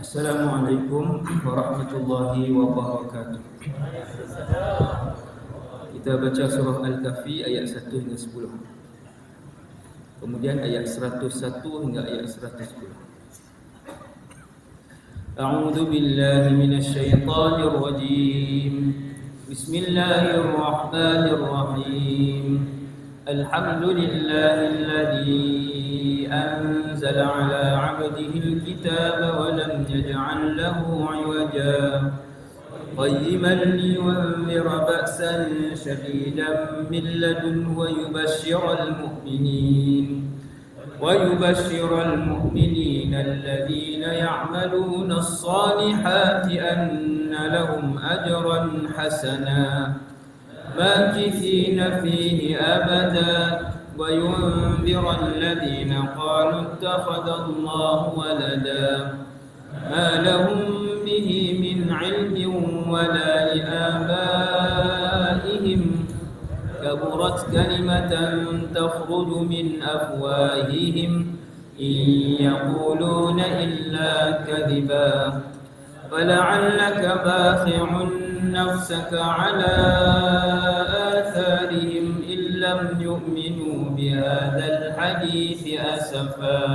Assalamualaikum warahmatullahi wabarakatuh. Kita baca surah Al-Kahfi ayat 1 hingga 10. Kemudian ayat 101 hingga ayat 110. A'udzu billahi minasy syaithanir rajim. Bismillahirrahmanirrahim. Alhamdulillahilladzi أنزل على عبده الكتاب ولم يجعل له عوجا قيما لينذر بأسا شديدا من لدنه ويبشر المؤمنين الذين يعملون الصالحات أن لهم أجرا حسنا ماكثين فيه أبدا وينذر الذين قالوا اتخذ الله ولدا ما لهم به من علم ولا لآبائهم كبرت كلمة تخرج من أفواههم إن يقولون إلا كذبا فلعلك باخع نفسك على آثارهم إن لم يؤمنوا بهذا الحديث أسفا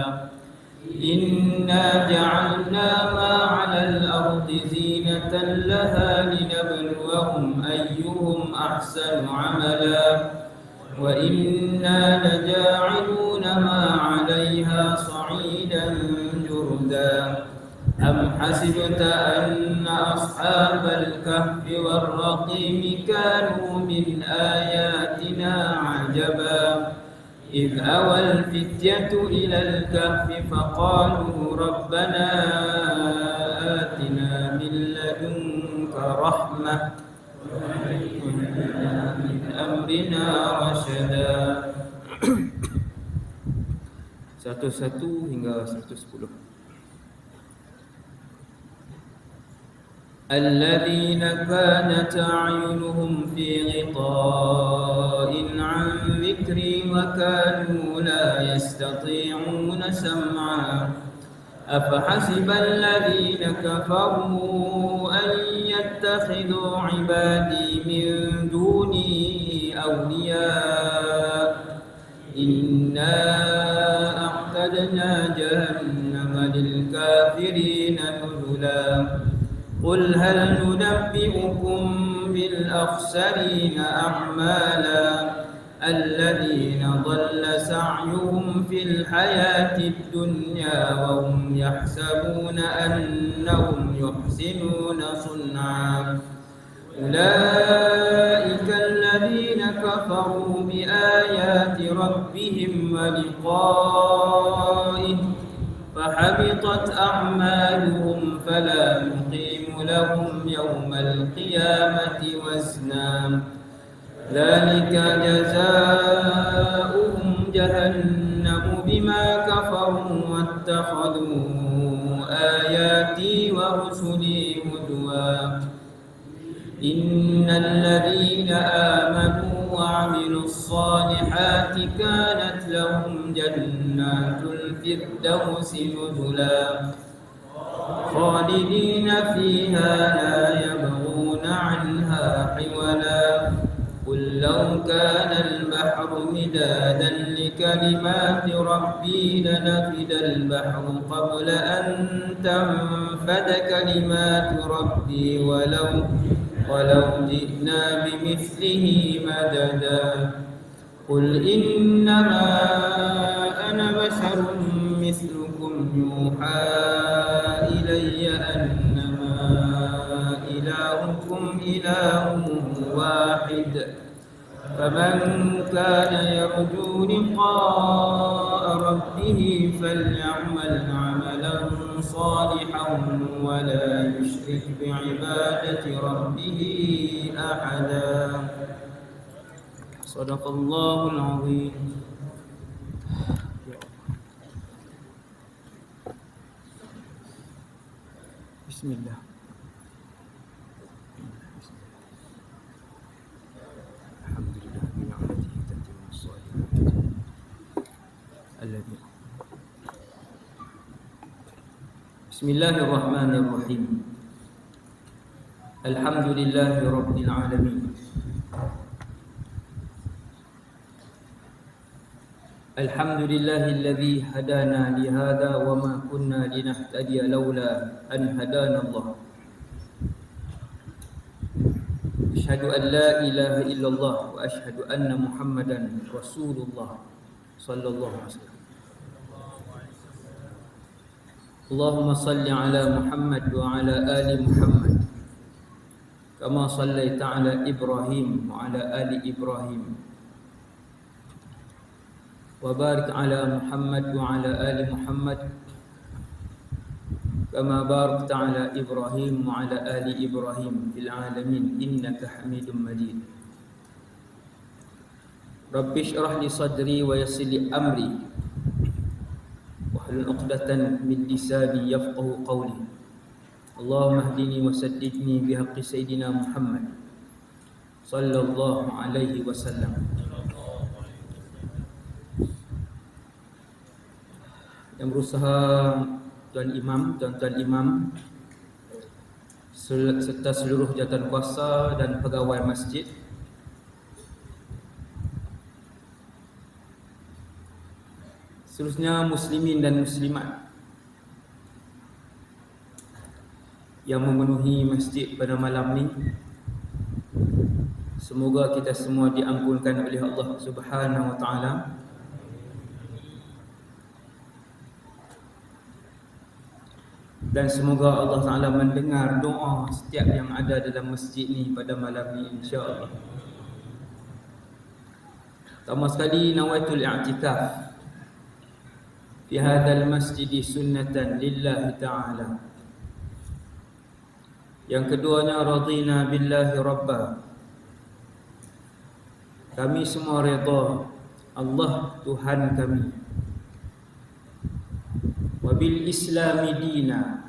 إنا جعلنا ما على الأرض زينة لها لنبلوهم أيهم أحسن عملا وإنا لجاعلون ما عليها صعيدا جردا أم حسبت أن أصحاب الكهف والرقيم كانوا من آياتنا عجبا إذ أوى الفتية إلى الكهف فقالوا ربنا آتنا من لدنك رحمة من أمرنا رشدا. 101 hingga 110. الذين كانت أعينهم في غطاء عن ذكري وكانوا لا يستطيعون سمعا أفحسب الذين كفروا أن يتخذوا عبادي من دوني أولياء إنا أعتدنا جهنم للكافرين نزلا قل هل ننبئكم بالأخسرين أعمالا الذين ضل سعيهم في الحياة الدنيا وهم يحسبون أنهم يحسنون صنعا أولئك الذين كفروا بآيات ربهم ولقائه فحبطت أعمالهم فلا نقيم لهم يوم القيامة وزنا ذلك جزاؤهم جهنم بما كفروا واتخذوا آياتي ورسلي هزوا إن الذين آمنوا وعملوا الصالحات كانت لهم جنات الفردوس نزلا خالدين فيها لا يبغون عنها حولا قل لو كان البحر مدادا لكلمات ربي لنفد البحر قبل أن تنفد كلمات ربي ولو جئنا بمثله مددا قل إنما أنا بشر مثلكم يوحى إلي أنما إلهكم إله واحد فمن كان يرجو لقاء ربه فليعمل عملا صالحا ولا يشرك بعبادة ربه أحدا. صدق الله العظيم. بسم الله. الحمد لله بنعمته تتم الصالحات الذي Bismillahirrahmanirrahim. Alhamdulillahi rabbil alamin. Alhamdulillahilladzi hadana li hadza wa ma kunna linahtadiya laula an hadana Allah. Asyhadu an la ilaha illallah wa asyhadu anna Muhammadan Rasulullah sallallahu alaihi wasallam. Allahumma salli ala Muhammad wa ala ali Muhammad kama sallaita ala Ibrahim wa ala ali Ibrahim wa barik ala Muhammad wa ala ali Muhammad kama barakta ala Ibrahim wa ala ali Ibrahim fil alamin innaka Hamidum Majid. Rabbi shrah li sadri wa yassir li amri wahlul 'uqdatan min lisani yafqahu qawli. Allahumma hdini wa saddidni bihaqqi sayyidina Muhammad sallallahu alaihi wasallam. Yang berusaha tuan-tuan imam serta seluruh jawatan kuasa dan pegawai masjid, seterusnya muslimin dan muslimat yang memenuhi masjid pada malam ni, semoga kita semua diampunkan oleh Allah Subhanahu wa taala. Dan semoga Allah Ta'ala mendengar doa setiap yang ada dalam masjid ni pada malam ni, insya-Allah. Pertama sekali, nawaitul i'tikaf fi hadzal masjid sunnatan lillahi ta'ala. Yang keduanya, radina billahi rabba. Kami semua redha Allah Tuhan kami. Wabil islami dina.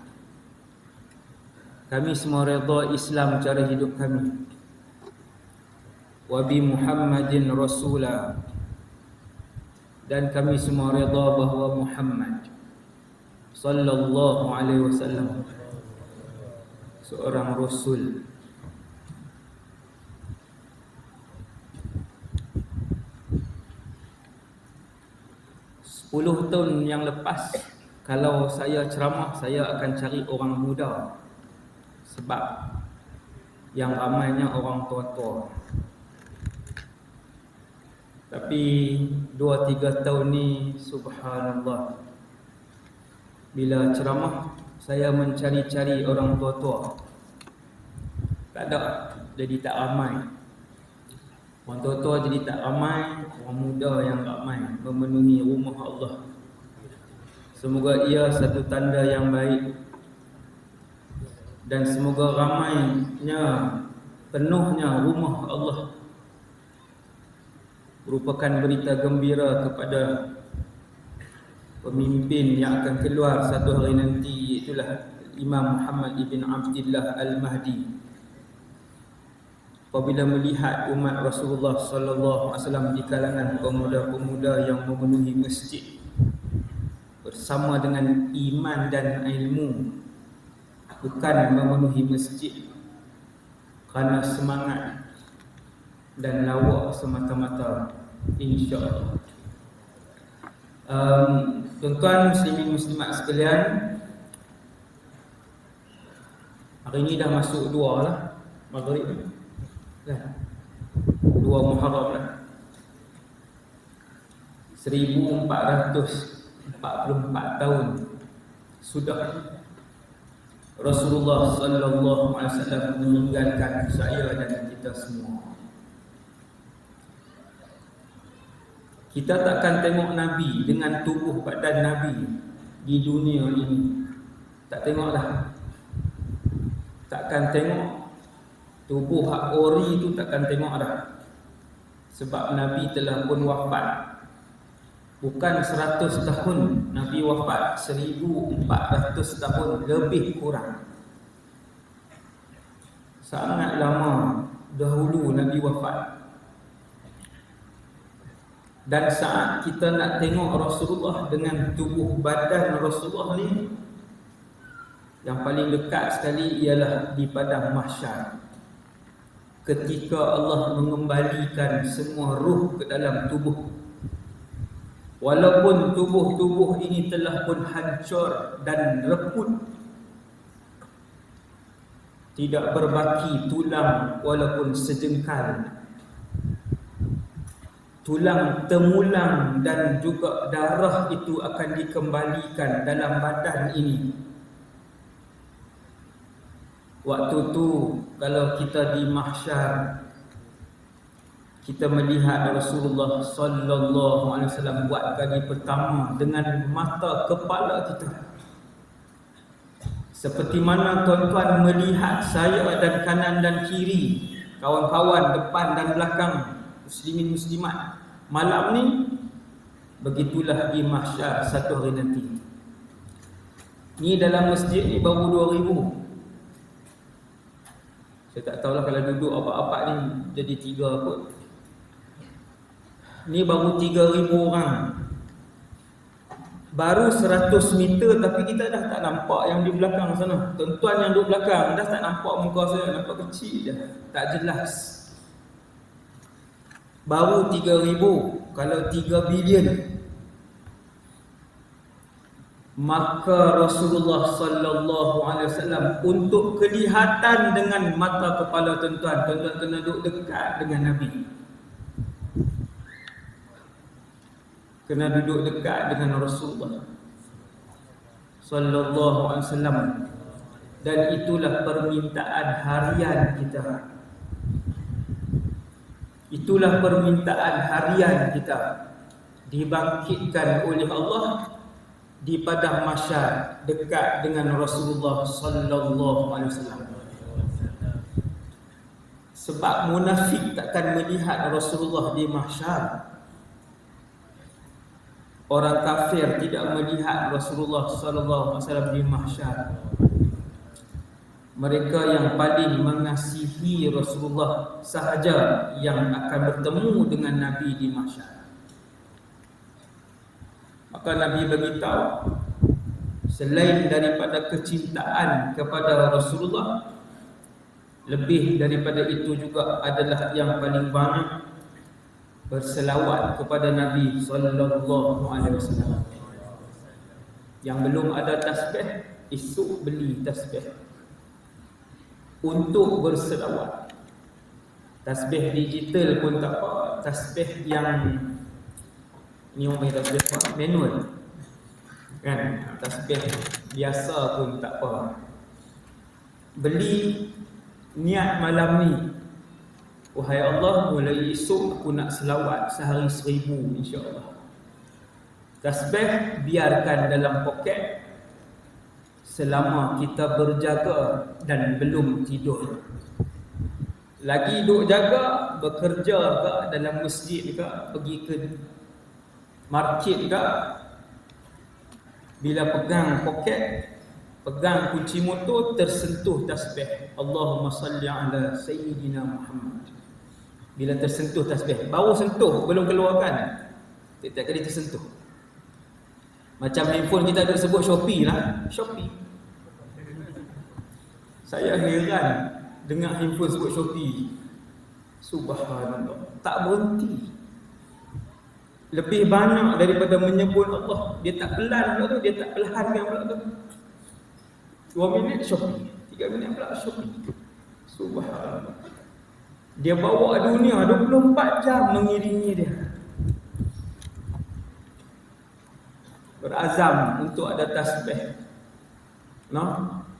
Kami semua redha Islam cara hidup kami. Wabi Muhammadin Rasulah. Dan kami semua redha bahawa Muhammad sallallahu alaihi wasallam seorang Rasul. Sepuluh tahun yang lepas, kalau saya ceramah, saya akan cari orang muda. Sebab yang ramainya orang tua-tua. Tapi 2-3 tahun ni, subhanallah, bila ceramah, saya mencari-cari orang tua-tua. Tak ada, jadi tak ramai. Orang tua-tua jadi tak ramai, orang muda yang ramai memenuhi rumah Allah. Semoga ia satu tanda yang baik. Dan semoga ramainya, penuhnya rumah Allah merupakan berita gembira kepada pemimpin yang akan keluar satu hari nanti, itulah Imam Muhammad ibn Abdullah Al-Mahdi. Apabila melihat umat Rasulullah sallallahu alaihi wasallam di kalangan pemuda-pemuda yang memenuhi masjid bersama dengan iman dan ilmu, bukan memenuhi masjid kerana semangat dan lawak semata-mata, insya-Allah. Tuan-tuan muslimin muslimat sekalian, hari ini dah masuk 2 lah, Maghrib dah, 2 Muharram lah, 1444 tahun sudah Rasulullah sallallahu alaihi wasallam meninggalkan saya dan kita semua. Kita takkan tengok Nabi dengan tubuh badan Nabi di dunia ini. Tak tengoklah. Takkan tengok tubuh hak ori itu, takkan tengok dah. Sebab Nabi telah pun wafat. Bukan 100 tahun Nabi wafat, 1400 tahun lebih kurang. Sangat lama dahulu Nabi wafat. Dan saat kita nak tengok Rasulullah dengan tubuh badan Rasulullah ni, Yang paling dekat sekali ialah di padang mahsyar, ketika Allah mengembalikan semua ruh ke dalam tubuh. Walaupun tubuh-tubuh ini telah pun hancur dan reput, tidak berbaki tulang walaupun sejengkal. Tulang temulang dan juga darah itu akan dikembalikan dalam badan ini. Waktu tu kalau kita di mahsyar, kita melihat Rasulullah sallallahu alaihi wasallam buat kali pertama dengan mata kepala kita. Seperti mana tuan-tuan melihat saya dan kanan dan kiri, kawan-kawan depan dan belakang, muslimin muslimat malam ni, begitulah di mahsyar satu hari nanti. Ni dalam masjid ni baru 2000. Saya tak tahulah kalau duduk apa-apa ni jadi 3 kot. Ni baru 3000 orang. Baru 100 meter tapi kita dah tak nampak yang di belakang sana. Tuan-tuan yang duduk belakang dah tak nampak muka saya, nampak kecil je, tak jelas. Baru 3000, kalau 3 bilion. Maka Rasulullah sallallahu alaihi wasallam untuk kelihatan dengan mata kepala tuan-tuan, tuan-tuan kena duduk dekat dengan Nabi. Kena duduk dekat dengan Rasulullah sallallahu alaihi wasallam. Dan itulah permintaan harian kita. Itulah permintaan harian kita, dibangkitkan oleh Allah di padang mahsyar dekat dengan Rasulullah sallallahu alaihi wasallam. Sebab munafik takkan melihat Rasulullah di mahsyar. Orang kafir tidak melihat Rasulullah sallallahu alaihi wasallam di mahsyar. Mereka yang paling mengasihi Rasulullah sahaja yang akan bertemu dengan Nabi di mahsyar. Maka Nabi beritahu, selain daripada kecintaan kepada Rasulullah, lebih daripada itu juga adalah yang paling banyak berselawat kepada Nabi sallallahu alaihi wasallam. Yang belum ada tasbih, esok beli tasbih untuk berselawat. Tasbih digital pun tak apa, tasbih yang ni orang panggil tasbih apa? Manual kan, tasbih biasa pun tak apa. Beli, niat malam ni, wahai Allah, mulai esok aku nak selawat sehari 1000 insya-Allah. Tasbih biarkan dalam poket selama kita berjaga dan belum tidur. Lagi duk jaga, bekerja ke dalam masjid ke, pergi ke market ke, bila pegang poket, pegang kunci motor, tersentuh tasbih Allahumma salli ala sayyidina Muhammad. Bila tersentuh tasbih, baru sentuh, belum keluarkan, tiap-tiap kali tersentuh. Macam handphone kita ada sebut Shopee lah, Shopee. Saya heran dengan handphone sebut Shopee. Subhanallah, tak berhenti. Lebih banyak daripada menyebut Allah. Dia tak pelan pula tu, dia tak perlahankan pula tu. 2 minit Shopee, 3 minit pula Shopee. Subhanallah. Dia bawa dunia 24 jam mengiringi dia. Berazam untuk ada tasbih,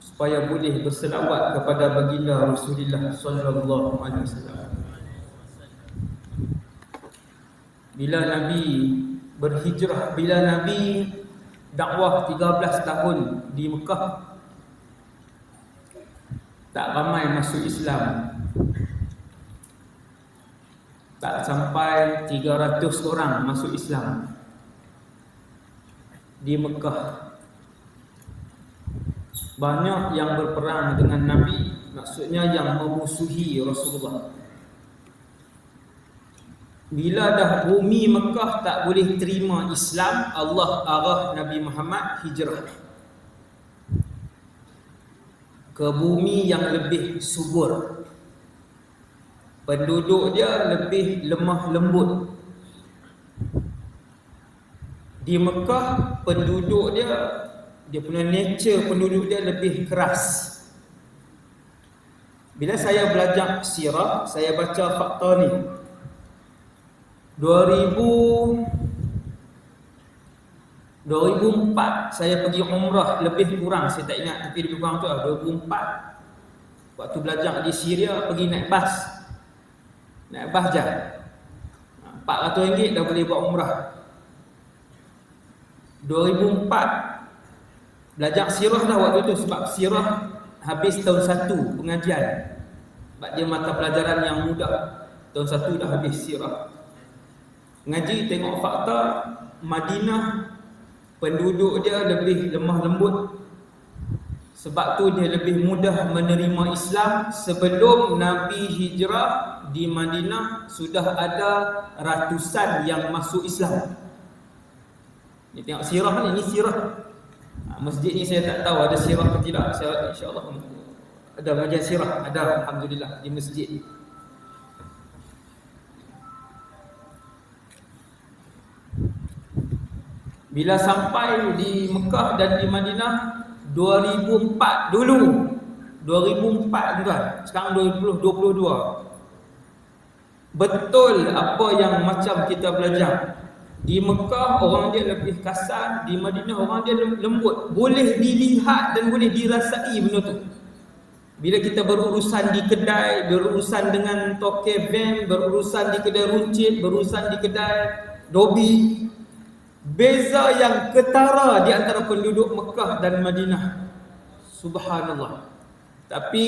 supaya boleh berselawat kepada baginda Rasulullah sallallahu alaihi wasallam. Bila Nabi berhijrah, bila Nabi dakwah 13 tahun di Mekah, tak ramai masuk Islam. Tak sampai 300 orang masuk Islam di Mekah. Banyak yang berperang dengan Nabi, maksudnya yang memusuhi Rasulullah. Bila dah bumi Mekah tak boleh terima Islam, Allah arah Nabi Muhammad hijrah. ke bumi yang lebih subur. Penduduk dia lebih lemah lembut. Di Mekah penduduk dia punya nature penduduk dia lebih keras. Bila saya belajar sirah, saya baca fakta ni. 2004 saya pergi umrah, lebih kurang saya tak ingat, tapi lebih kurang tu 2004. Waktu belajar di Syria, pergi naik bas. Naik bas je. RM400 dah boleh buat umrah. 2004 belajar sirah dah waktu tu, sebab sirah habis tahun 1 pengajian. Sebab dia mata pelajaran yang mudah. Tahun 1 dah habis sirah. Ngaji tengok fakta, Madinah penduduk dia lebih lemah lembut. Sebab tu dia lebih mudah menerima Islam. Sebelum Nabi hijrah, di Madinah sudah ada ratusan yang masuk Islam. Ni tengok sirah ni sirah. Masjid ni saya tak tahu ada sirah ke tidak. Saya insya-Allah ada pengajian sirah, ada alhamdulillah di masjid. Bila sampai di Mekah dan di Madinah 2004 dulu. 2004 tuan. Sekarang 2022. Betul apa yang macam kita belajar. Di Mekah orang dia lebih kasar, di Madinah orang dia lembut. Boleh dilihat dan boleh dirasai benda tu. Bila kita berurusan di kedai, berurusan dengan tokek van, berurusan di kedai runcit, berurusan di kedai dobi, beza yang ketara di antara penduduk Mekah dan Madinah. Subhanallah. Tapi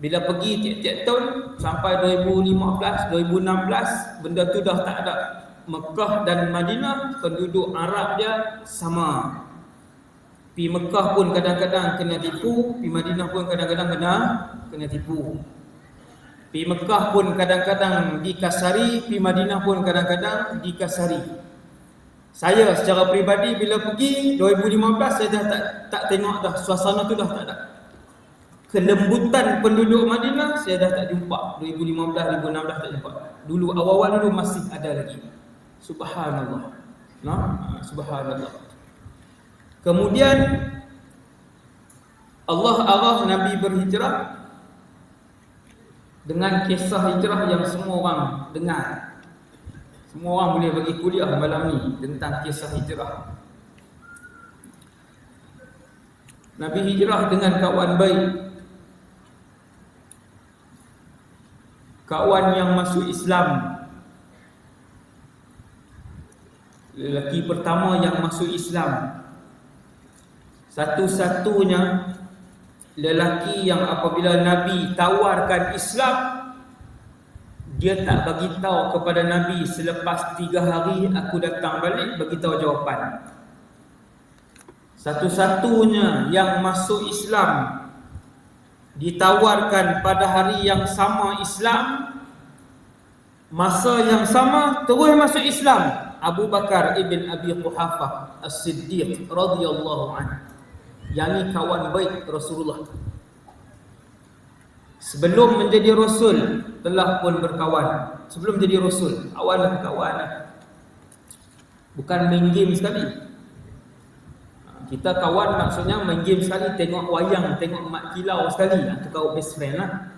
bila pergi tiap-tiap tahun sampai 2015, 2016, benda tu dah tak ada. Mekah dan Madinah penduduk Arab dia sama. Pi Mekah pun kadang-kadang kena tipu, pi Madinah pun kadang-kadang kena tipu. Pi Mekah pun kadang-kadang dikasari, pi Madinah pun kadang-kadang dikasari. Saya secara peribadi bila pergi 2015 saya dah tak tengok dah, suasana tu dah tak ada. Kelembutan penduduk Madinah saya dah tak jumpa. 2015, 2016 tak jumpa. Dulu awal-awal dulu masih ada lagi. Subhanallah. Subhanallah. Kemudian Allah arah Nabi berhijrah dengan kisah hijrah yang semua orang dengar. Semua orang boleh bagi kuliah malam ni tentang kisah hijrah. Nabi hijrah dengan kawan baik. Kawan yang masuk Islam. Lelaki pertama yang masuk Islam. Satu-satunya lelaki yang apabila Nabi tawarkan Islam, dia tak bagi tahu kepada Nabi selepas 3 hari aku datang balik bagi tahu jawapan. Satu-satunya yang masuk Islam ditawarkan pada hari yang sama Islam, masa yang sama terus masuk Islam, Abu Bakar ibn Abi Quhafah As-Siddiq radhiyallahu anhu. Yang ni kawan baik Rasulullah. Sebelum menjadi Rasul telah pun berkawan. Sebelum menjadi Rasul, awal kawan. Bukan main game sekali. Kita kawan maksudnya main game sekali, tengok wayang, tengok mak kilau sekali. Itu kau best friend lah.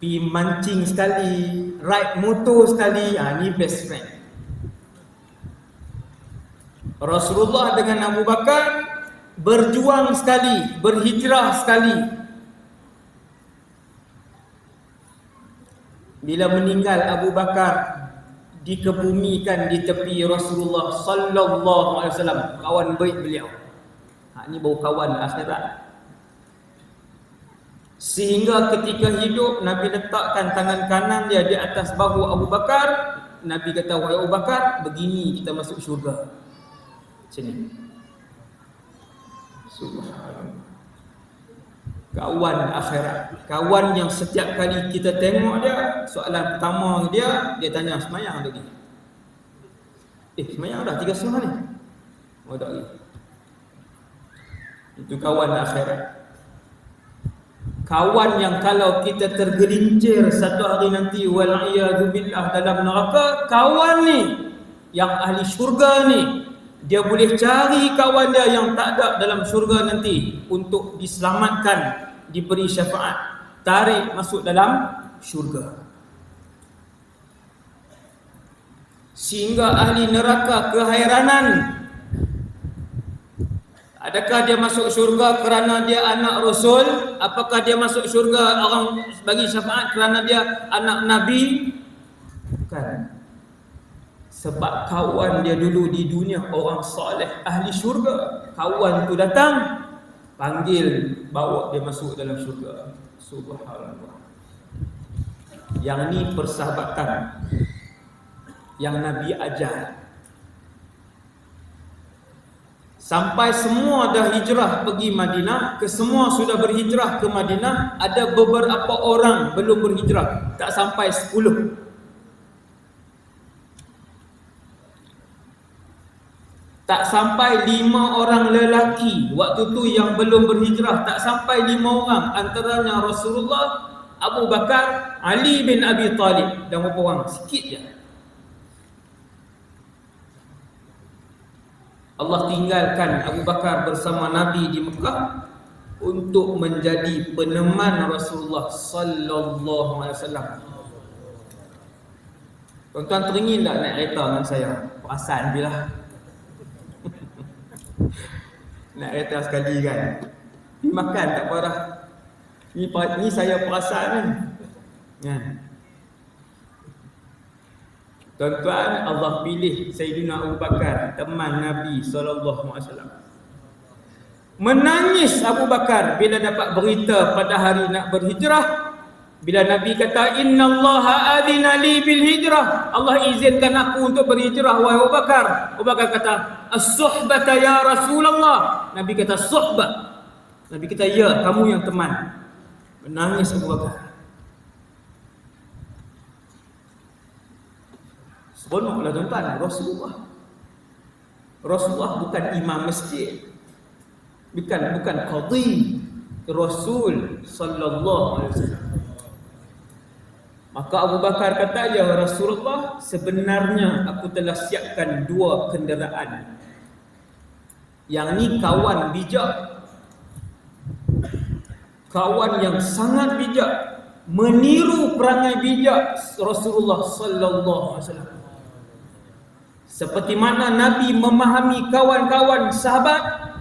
Pi mancing sekali, ride motor sekali, ni best friend. Rasulullah dengan Abu Bakar berjuang sekali, berhijrah sekali. Bila meninggal Abu Bakar, dikebumikan di tepi Rasulullah sallallahu alaihi wasallam, kawan baik beliau. Ni baru kawan akhirat. Sehingga ketika hidup Nabi letakkan tangan kanan dia di atas bahu Abu Bakar. Nabi kata, wahai Abu Bakar, begini kita masuk syurga. Macam ni. Subhanallah. Kawan akhirat. Kawan yang setiap kali kita tengok dia, soalan pertama dia tanya, semayang lagi? Semayang dah 3 setengah ni. Oh tak lagi. Itu kawan akhirat. kawan yang kalau kita tergelincir satu hari nanti wal'iyadzubillah dalam neraka, kawan ni yang ahli syurga ni, dia boleh cari kawan dia yang tak ada dalam syurga nanti untuk diselamatkan, diberi syafaat, tarik masuk dalam syurga. Sehingga ahli neraka kehairanan, adakah dia masuk syurga kerana dia anak Rasul? Apakah dia masuk syurga orang bagi syafaat kerana dia anak Nabi? Bukan. Sebab kawan dia dulu di dunia orang soleh, ahli syurga. Kawan tu datang, panggil, bawa dia masuk dalam syurga. Subhanallah. Yang ni persahabatan yang Nabi ajar. Sampai semua dah hijrah pergi Madinah, kesemua sudah berhijrah ke Madinah, ada beberapa orang belum berhijrah, tak sampai 10. Tak sampai 5 orang lelaki waktu tu yang belum berhijrah, tak sampai 5 orang, antaranya Rasulullah, Abu Bakar, Ali bin Abi Talib, dan beberapa orang, sikit je. Allah tinggalkan Abu Bakar bersama Nabi di Mekah untuk menjadi peneman Rasulullah sallallahu alaihi wasallam. Tuan-tuan teringin tak naik kereta dengan saya? Perasan bila naik kereta sekali kan, ni makan tak apa dah. Ni saya perasan kan. Tuan-tuan, Allah pilih Sayyidina Abu Bakar, teman Nabi SAW. Menangis Abu Bakar bila dapat berita pada hari nak berhijrah. Bila Nabi kata, innallaha adina li bil hijrah, Allah izinkan aku untuk berhijrah, wahai Abu Bakar. Abu Bakar kata, as-suhbata ya Rasulullah. Nabi kata, suhbah. Nabi kata, ya, kamu yang teman. Menangis Abu Bakar. Seronoklah tuan-tuan, Rasulullah bukan imam masjid, bukan qadhi, Rasul sallallahu alaihi wasallam. Maka Abu Bakar kata, ya Rasulullah, sebenarnya aku telah siapkan 2 kenderaan. Yang ni kawan bijak, kawan yang sangat bijak, meniru perangai bijak Rasulullah sallallahu alaihi wasallam. Seperti mana Nabi memahami kawan-kawan sahabat,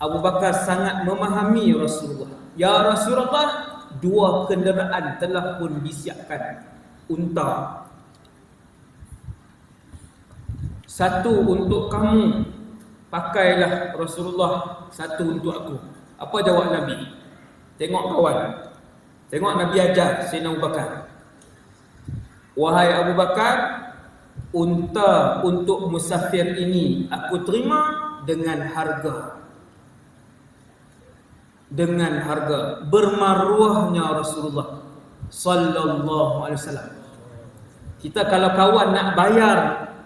Abu Bakar sangat memahami Rasulullah. Ya Rasulullah, 2 kenderaan telah pun disiapkan. Unta, 1 untuk kamu, pakailah Rasulullah, 1 untuk aku. Apa jawab Nabi? Tengok kawan, tengok Nabi ajar Sayyidina Abu Bakar. Wahai Abu Bakar, unta untuk musafir ini aku terima dengan harga. Dengan harga. Bermaruahnya Rasulullah sallallahu alaihi wasallam. Kita kalau kawan nak bayar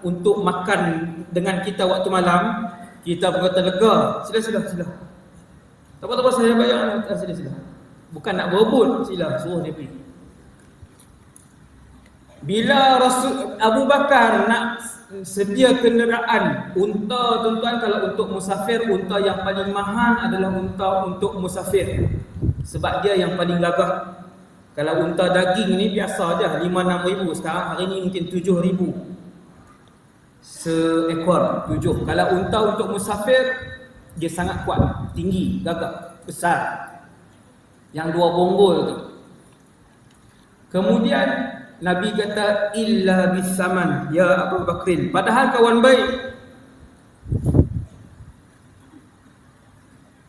untuk makan dengan kita waktu malam, kita berkata lega, sila. Tak apa saya bayar, sila. Bukan nak berebut, sila, suruh dia pergi. Bila Abu Bakar nak sedia kenderaan unta, tuan-tuan, kalau untuk musafir, unta yang paling mahal adalah unta untuk musafir, sebab dia yang paling gagah. Kalau unta daging ni biasa je 5-6 ribu, sekarang hari ni mungkin 7 ribu seekor, 7. Kalau unta untuk musafir, dia sangat kuat, tinggi, gagah, besar, yang 2 bonggol tu. Kemudian Nabi kata, illa bisaman ya Abu Bakrin. Padahal kawan baik.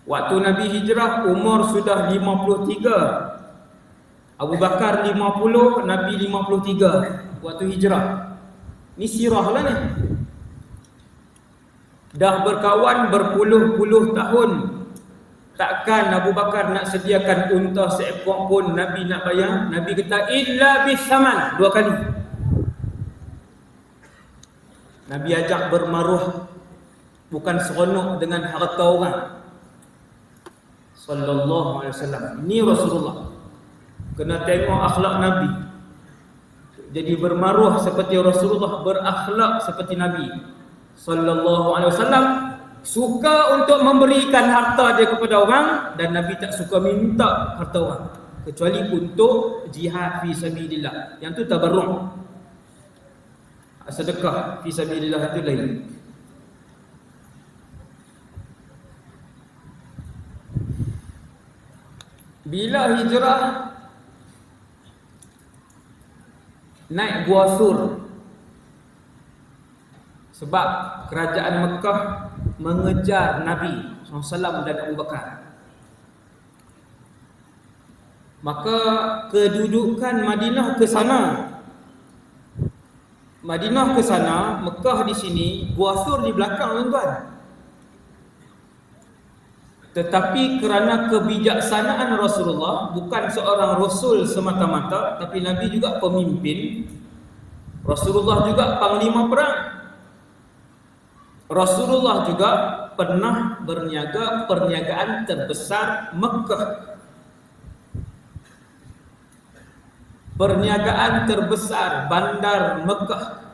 Waktu Nabi hijrah, umur sudah 53. Abu Bakar 50, Nabi 53 waktu hijrah. Ni sirah lah ni. Dah berkawan berpuluh-puluh tahun. Takkan Abu Bakar nak sediakan unta seekor pun Nabi nak bayar? Nabi kata, illa bisaman, 2 kali. Nabi ajak bermaruah, bukan seronok dengan harta orang. Sallallahu alaihi wasallam. Ini Rasulullah. kena tengok akhlak Nabi. Jadi bermaruah seperti Rasulullah, berakhlak seperti Nabi sallallahu alaihi wasallam. Suka untuk memberikan harta dia kepada orang, dan Nabi tak suka minta harta orang kecuali untuk jihad fi sabilillah. Yang tu tabarruk. Sedekah fi sabilillah itu lain. Bila hijrah naik Gua Sur, sebab kerajaan Mekah mengejar Nabi SAW dan Abu Bakar. Maka kedudukan Madinah ke sana, Mekah di sini, Gua Sur di belakang, tuan-tuan. Tetapi kerana kebijaksanaan Rasulullah, bukan seorang Rasul semata-mata, tapi Nabi juga pemimpin, Rasulullah juga panglima perang, Rasulullah juga pernah berniaga perniagaan terbesar Mekah, perniagaan terbesar bandar Mekah,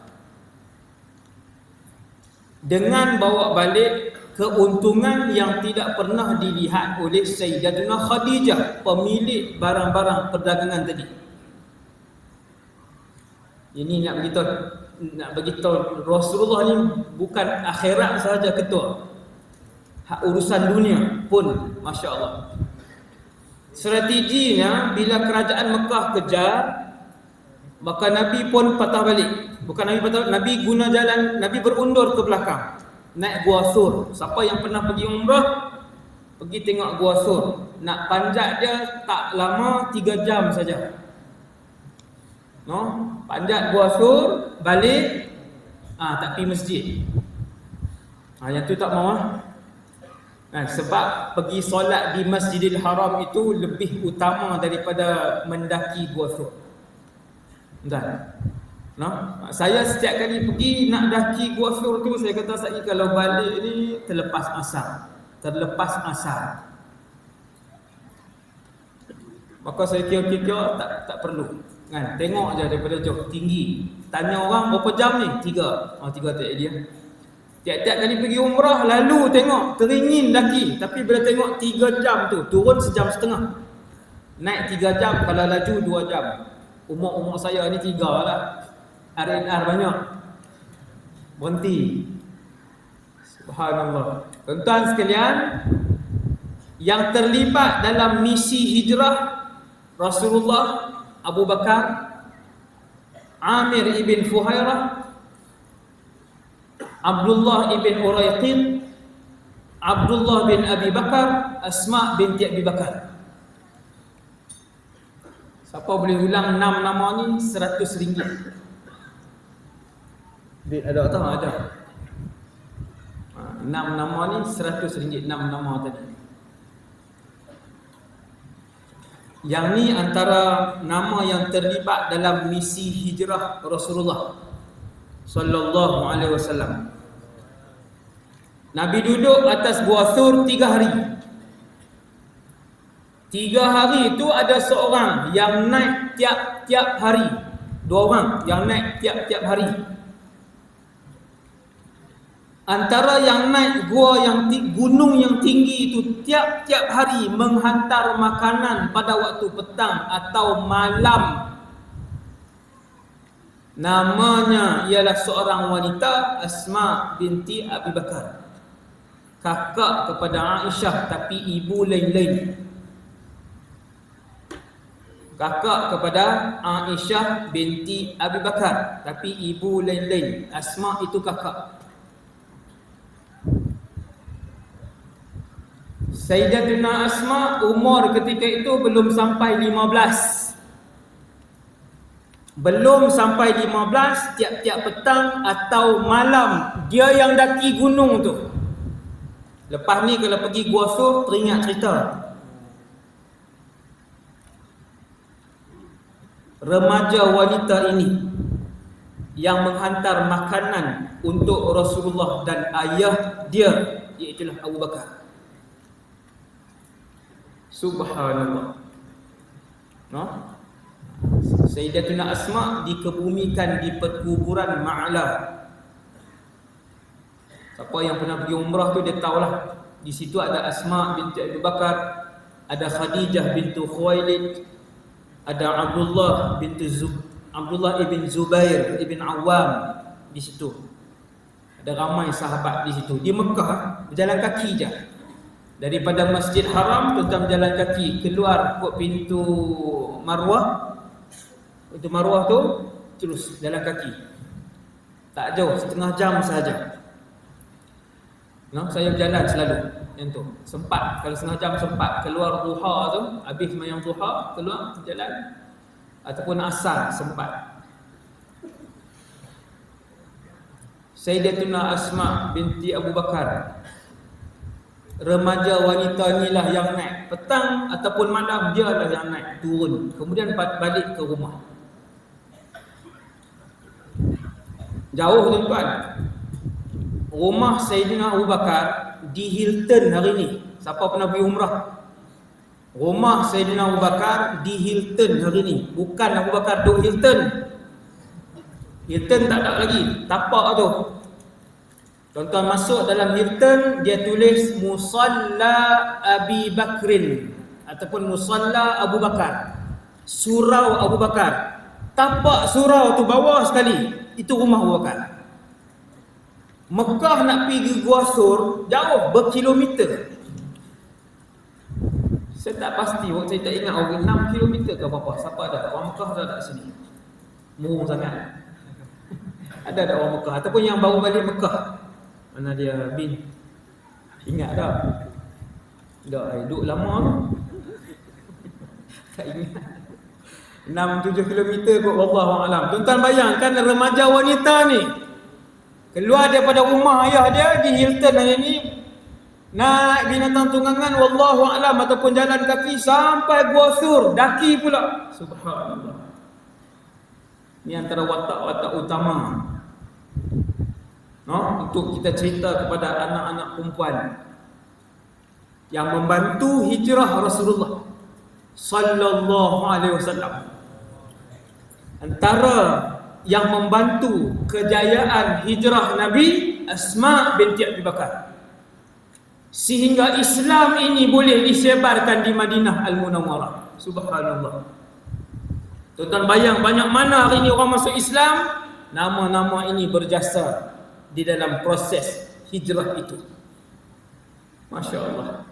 dengan bawa balik keuntungan yang tidak pernah dilihat oleh Sayyidatuna Khadijah, pemilik barang-barang perdagangan tadi. Ini nak beritahu Rasulullah ni bukan akhirat sahaja ketua, hak urusan dunia pun, masya-Allah. Strateginya, bila kerajaan Mekah kejar, maka Nabi pun patah balik. Bukan Nabi patah, Nabi guna jalan, Nabi berundur ke belakang, naik Gua Sur. Siapa yang pernah pergi umrah, pergi tengok Gua Sur. Nak panjat dia tak lama, 3 jam saja. No, panjat Gua Sur, balik, tak pergi masjid. Yang tu tak mau. Sebab pergi solat di Masjidil Haram itu lebih utama daripada mendaki Gua Sur. Dan saya setiap kali pergi nak daki Gua Sur tu, saya kata saya kalau balik ni terlepas asar. Maka saya kira-kira tak perlu. Tengok je daripada jauh, tinggi. Tanya orang berapa jam ni? 3. 3 tak dia. Tiap-tiap kali pergi umrah, lalu tengok, teringin daki. Tapi bila tengok 3 jam tu, turun 1.5 jam. Naik 3 jam, kalau laju 2 jam. Umur saya ni 3 lah. RNR banyak. Berhenti. Subhanallah. Tuan-tuan sekalian, yang terlibat dalam misi hijrah Rasulullah, Abu Bakar, Amir ibn Fuhairah, Abdullah ibn Uraiqid, Abdullah bin Abi Bakar, Asma binti Abi Bakar. Siapa boleh ulang 6 nama ni? RM100. Duit ada tak? Ada. 6 nama ni RM100. 6 nama tadi. Yang ni antara nama yang terlibat dalam misi hijrah Rasulullah sallallahu alaihi wasallam. Nabi duduk atas Gua Sur 3 hari. 3 hari itu ada seorang yang naik tiap-tiap hari. 2 orang yang naik tiap-tiap hari. Antara yang naik gunung yang tinggi itu tiap-tiap hari menghantar makanan pada waktu petang atau malam. Namanya ialah seorang wanita, Asma binti Abi Bakar. Kakak kepada Aisyah tapi ibu lain-lain. Kakak kepada Aisyah binti Abi Bakar tapi ibu lain-lain. Asma itu kakak. Sayyidatuna Asma umur ketika itu belum sampai 15. Belum sampai 15, tiap-tiap petang atau malam dia yang daki gunung tu. Lepas ni kalau pergi Gua Sur, teringat cerita. Remaja wanita ini yang menghantar makanan untuk Rasulullah dan ayah dia, iaitu Abu Bakar. Subhanallah. No? Sayyidatuna Asma dikebumikan di perkuburan Ma'la. Siapa yang pernah pergi umrah tu dia tahulah. Di situ ada Asma binti Abu Bakar, ada Khadijah bintu Khuwailid, ada Abdullah ibn Zubair ibn Awam di situ. Ada ramai sahabat di situ. Di Mekah berjalan kaki je. Daripada Masjid Haram tuan berjalan kaki keluar ke pintu Marwah. Pintu Marwah tu terus jalan kaki. Tak jauh, setengah jam sahaja. No, saya berjalan selalu yang tu. Sempat kalau setengah jam sempat keluar duha tu, habis sembahyang duha keluar jalan ataupun asar sempat. Sayyidatuna Asma binti Abu Bakar, remaja wanita inilah yang naik petang ataupun malam, dia lah yang naik turun kemudian balik ke rumah. Jauh tuan-tuan. Rumah Sayyidina Abu Bakar di Hilton hari ni. Siapa pernah pergi umrah? Rumah Sayyidina Abu Bakar di Hilton hari ni. Bukan Abu Bakar duduk Hilton. Hilton tak ada lagi, tapak tu. Tuan-tuan masuk dalam Hilton, dia tulis Musalla Abi Bakrin ataupun Musalla Abu Bakar, surau Abu Bakar. Tapak surau tu bawah sekali, itu rumah Abu Bakar. Mekah nak pergi Gua Sur jauh berkilometer. Saya tak pasti, saya tak ingat orang 6 kilometer ke apa-apa. Siapa ada? Orang Mekah ada tak sini? Murah sangat. Ada tak orang Mekah ataupun yang baru balik Mekah? Mana dia bin? Ingat tak? Dah duduk lama tu. Tak ingat. 6-7 kilometer kot, wallahu alam. Tuan-tuan bayangkan remaja wanita ni keluar daripada rumah ayah dia di Hilton hari ni, naik binatang tunggangan wallahu alam ataupun jalan kaki sampai Gua Sur, daki pula. Subhanallah. Ni antara watak-watak utama, no, untuk kita cerita kepada anak-anak perempuan yang membantu hijrah Rasulullah sallallahu alaihi wasallam. Antara yang membantu kejayaan hijrah Nabi, Asma binti Abu Bakar, sehingga Islam ini boleh disebarkan di Madinah Al-Munawwarah. Subhanallah. Tuan-tuan bayang banyak mana hari ini orang masuk Islam, nama-nama ini berjasa di dalam proses hijrah itu. Masya Allah.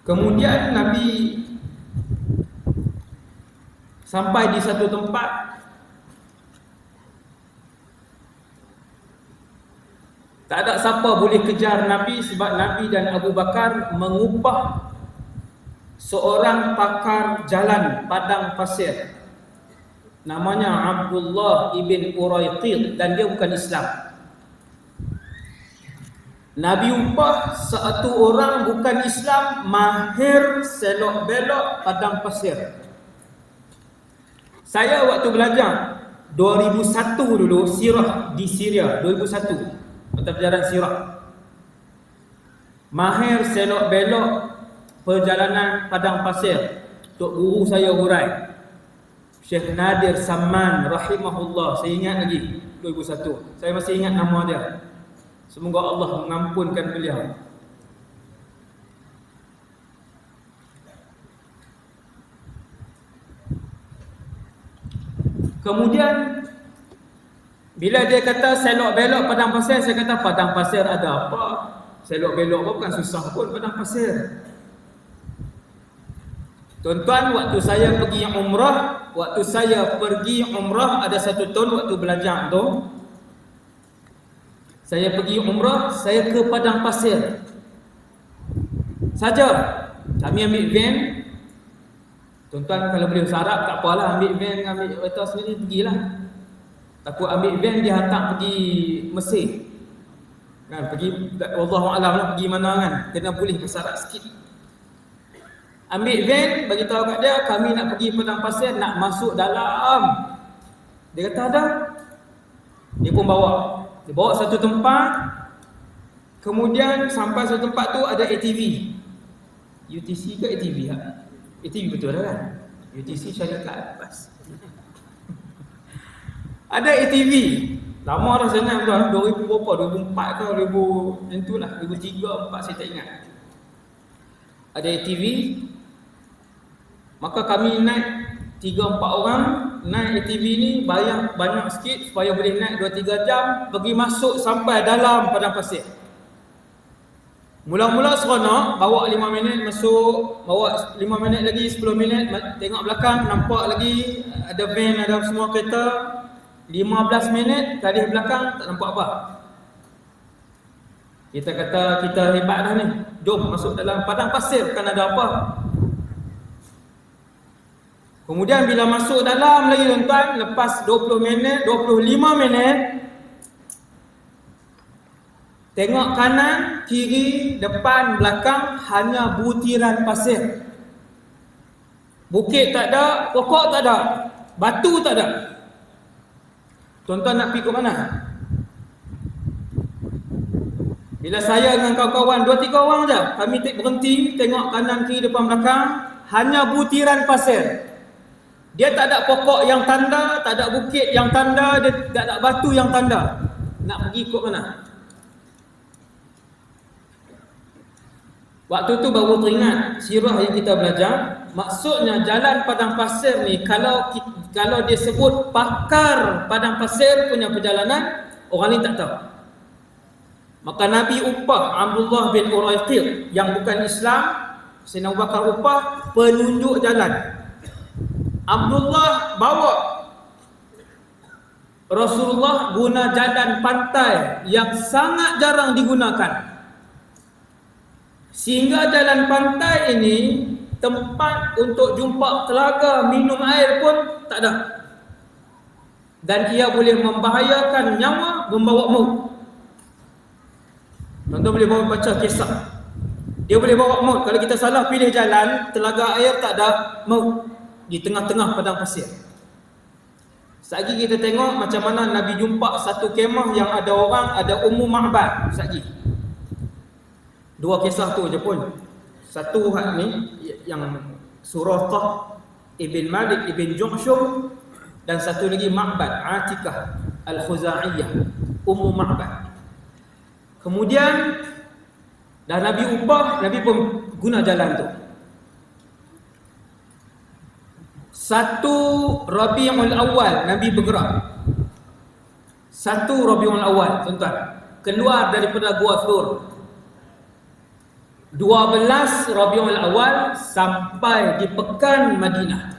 Kemudian Nabi sampai di satu tempat, tak ada siapa boleh kejar Nabi sebab Nabi dan Abu Bakar mengupah seorang pakar jalan padang pasir. Namanya Abdullah ibn Uraiqid dan dia bukan Islam. Nabi upah satu orang bukan Islam mahir selok belok padang pasir. Saya waktu belajar 2001 dulu sirah di Syria, 2001 mata pelajaran sirah. Mahir selok belok perjalanan padang pasir. Tok guru saya hurai, Syekh Nadir Samman rahimahullah, saya ingat lagi 2001. Saya masih ingat nama dia. Semoga Allah mengampunkan beliau. Kemudian bila dia kata selok belok padang pasir, saya kata padang pasir ada apa? Selok belok apa, bukan susah pun padang pasir. Tuan-tuan, waktu saya pergi umrah ada satu tahun waktu belajar tu, saya pergi umrah, saya ke padang pasir saja. Kami ambil van. Tuan-tuan kalau boleh sarap tak apalah, ambil van, ambil kereta sendiri pergilah. Takut ambil van dia hantar pergi Mesir. Kan pergi wallahu alam lah pergi mana kan, kena boleh bersarat sikit. Ambil van, bagi tahu kat dia kami nak pergi padang pasir, nak masuk dalam. Dia kata ada. Dia pun bawa. Dia bawa satu tempat. Kemudian sampai satu tempat tu ada ATV. UTC ke ATV? ATV betul kan? UTC syarikat bas. Ada ATV. Lama dah sangat dah, 2000 berapa? 2004 ke 2000 macam tu lah, 2003 2004 saya tak ingat. Ada ATV. Maka kami naik 3-4 orang, naik ATV ni bayar banyak sikit supaya boleh naik 2-3 jam, pergi masuk sampai dalam padang pasir. Mula-mula seronok, bawa 5 minit masuk, bawa 5 minit lagi, 10 minit, tengok belakang, nampak lagi ada van, ada semua kereta. 15 minit, kali belakang tak nampak apa. Kita kata kita hebat dah ni, jom masuk dalam padang pasir, bukan ada apa. Kemudian bila masuk dalam lagi tuan-tuan, lepas 20 minit, 25 minit, tengok kanan, kiri, depan, belakang, hanya butiran pasir. Bukit tak ada, pokok tak ada, batu tak ada. Tuan-tuan nak pergi ke mana? Bila saya dengan kawan-kawan, 2-3 orang je, kami berhenti, tengok kanan, kiri, depan, belakang, hanya butiran pasir. Dia tak ada pokok yang tanda, tak ada bukit yang tanda, dia tak ada batu yang tanda. Nak pergi ke mana? Waktu tu baru teringat sirah yang kita belajar. Maksudnya jalan padang pasir ni, kalau dia sebut pakar padang pasir punya perjalanan, orang ni tak tahu. Maka Nabi upah Abdullah bin Uraiqid yang bukan Islam, Sayyidina Abu Bakar upah penunjuk jalan. Abdullah bawa Rasulullah guna jalan pantai yang sangat jarang digunakan. Sehingga jalan pantai ini tempat untuk jumpa telaga, minum air pun tak ada. Dan ia boleh membahayakan nyawa, membawa maut. Tuan-tuan boleh baca kisah. Dia boleh bawa maut. Kalau kita salah pilih jalan, telaga air tak ada, maut di tengah-tengah padang pasir. Sekejap kita tengok macam mana Nabi jumpa satu kemah yang ada orang, ada Ummu Ma'bad. Sekejap. 2 kisah tu je pun. Satu hak ni yang Suraqah Ibn Malik Ibn Juhshum, dan satu lagi Ma'bad Atikah Al-Khuzaiyah, Ummu Ma'bad. Kemudian dah Nabi ubah, Nabi pun guna jalan tu. 1 Rabiul Awal Nabi bergerak. 1 Rabiul Awal, tuan-tuan, keluar daripada Gua Thur. 12 Rabiul Awal sampai di Pekan Madinah.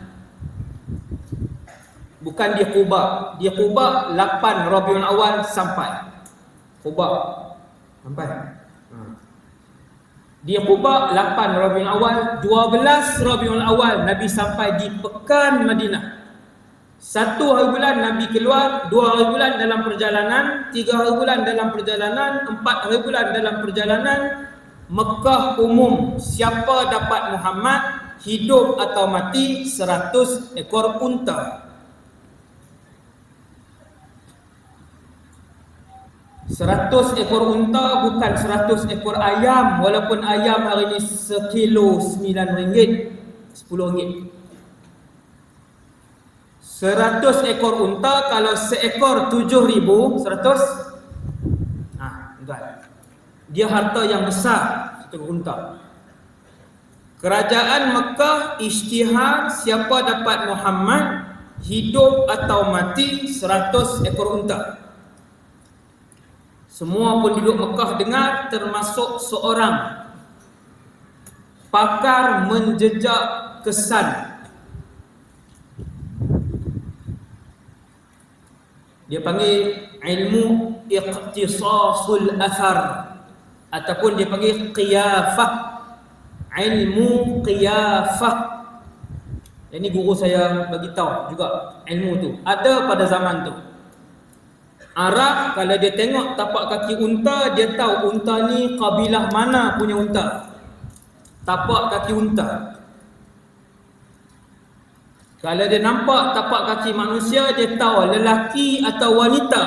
Bukan di Quba. Di Quba 8 Rabiul Awal sampai. Quba sampai. Di Quba 8 Rabiul Awal, 12 Rabiul Awal Nabi sampai di Pekan Madinah. 1 hari bulan Nabi keluar, 2 hari bulan dalam perjalanan, 3 hari bulan dalam perjalanan, 4 hari bulan dalam perjalanan. Mekah umum, siapa dapat Muhammad, hidup atau mati, 100 ekor unta. 100 ekor unta, bukan 100 ekor ayam. Walaupun ayam hari ni sekilo RM9, RM10. 100 ekor unta, kalau seekor 7,000, 100. Tuan. Dia harta yang besar, itu unta. Kerajaan Mekah ijtihad, siapa dapat Muhammad, hidup atau mati, 100 ekor unta. Semua penduduk Mekah dengar, termasuk seorang pakar menjejak kesan. Dia panggil ilmu iqtisasul athar, ataupun dia panggil qiyafah. Ilmu qiyafah. Ini guru saya bagi tahu juga ilmu tu. Ada pada zaman tu. Arab kalau dia tengok tapak kaki unta, dia tahu unta ni kabilah mana punya unta. Tapak kaki unta. Kalau dia nampak tapak kaki manusia, dia tahu lelaki atau wanita.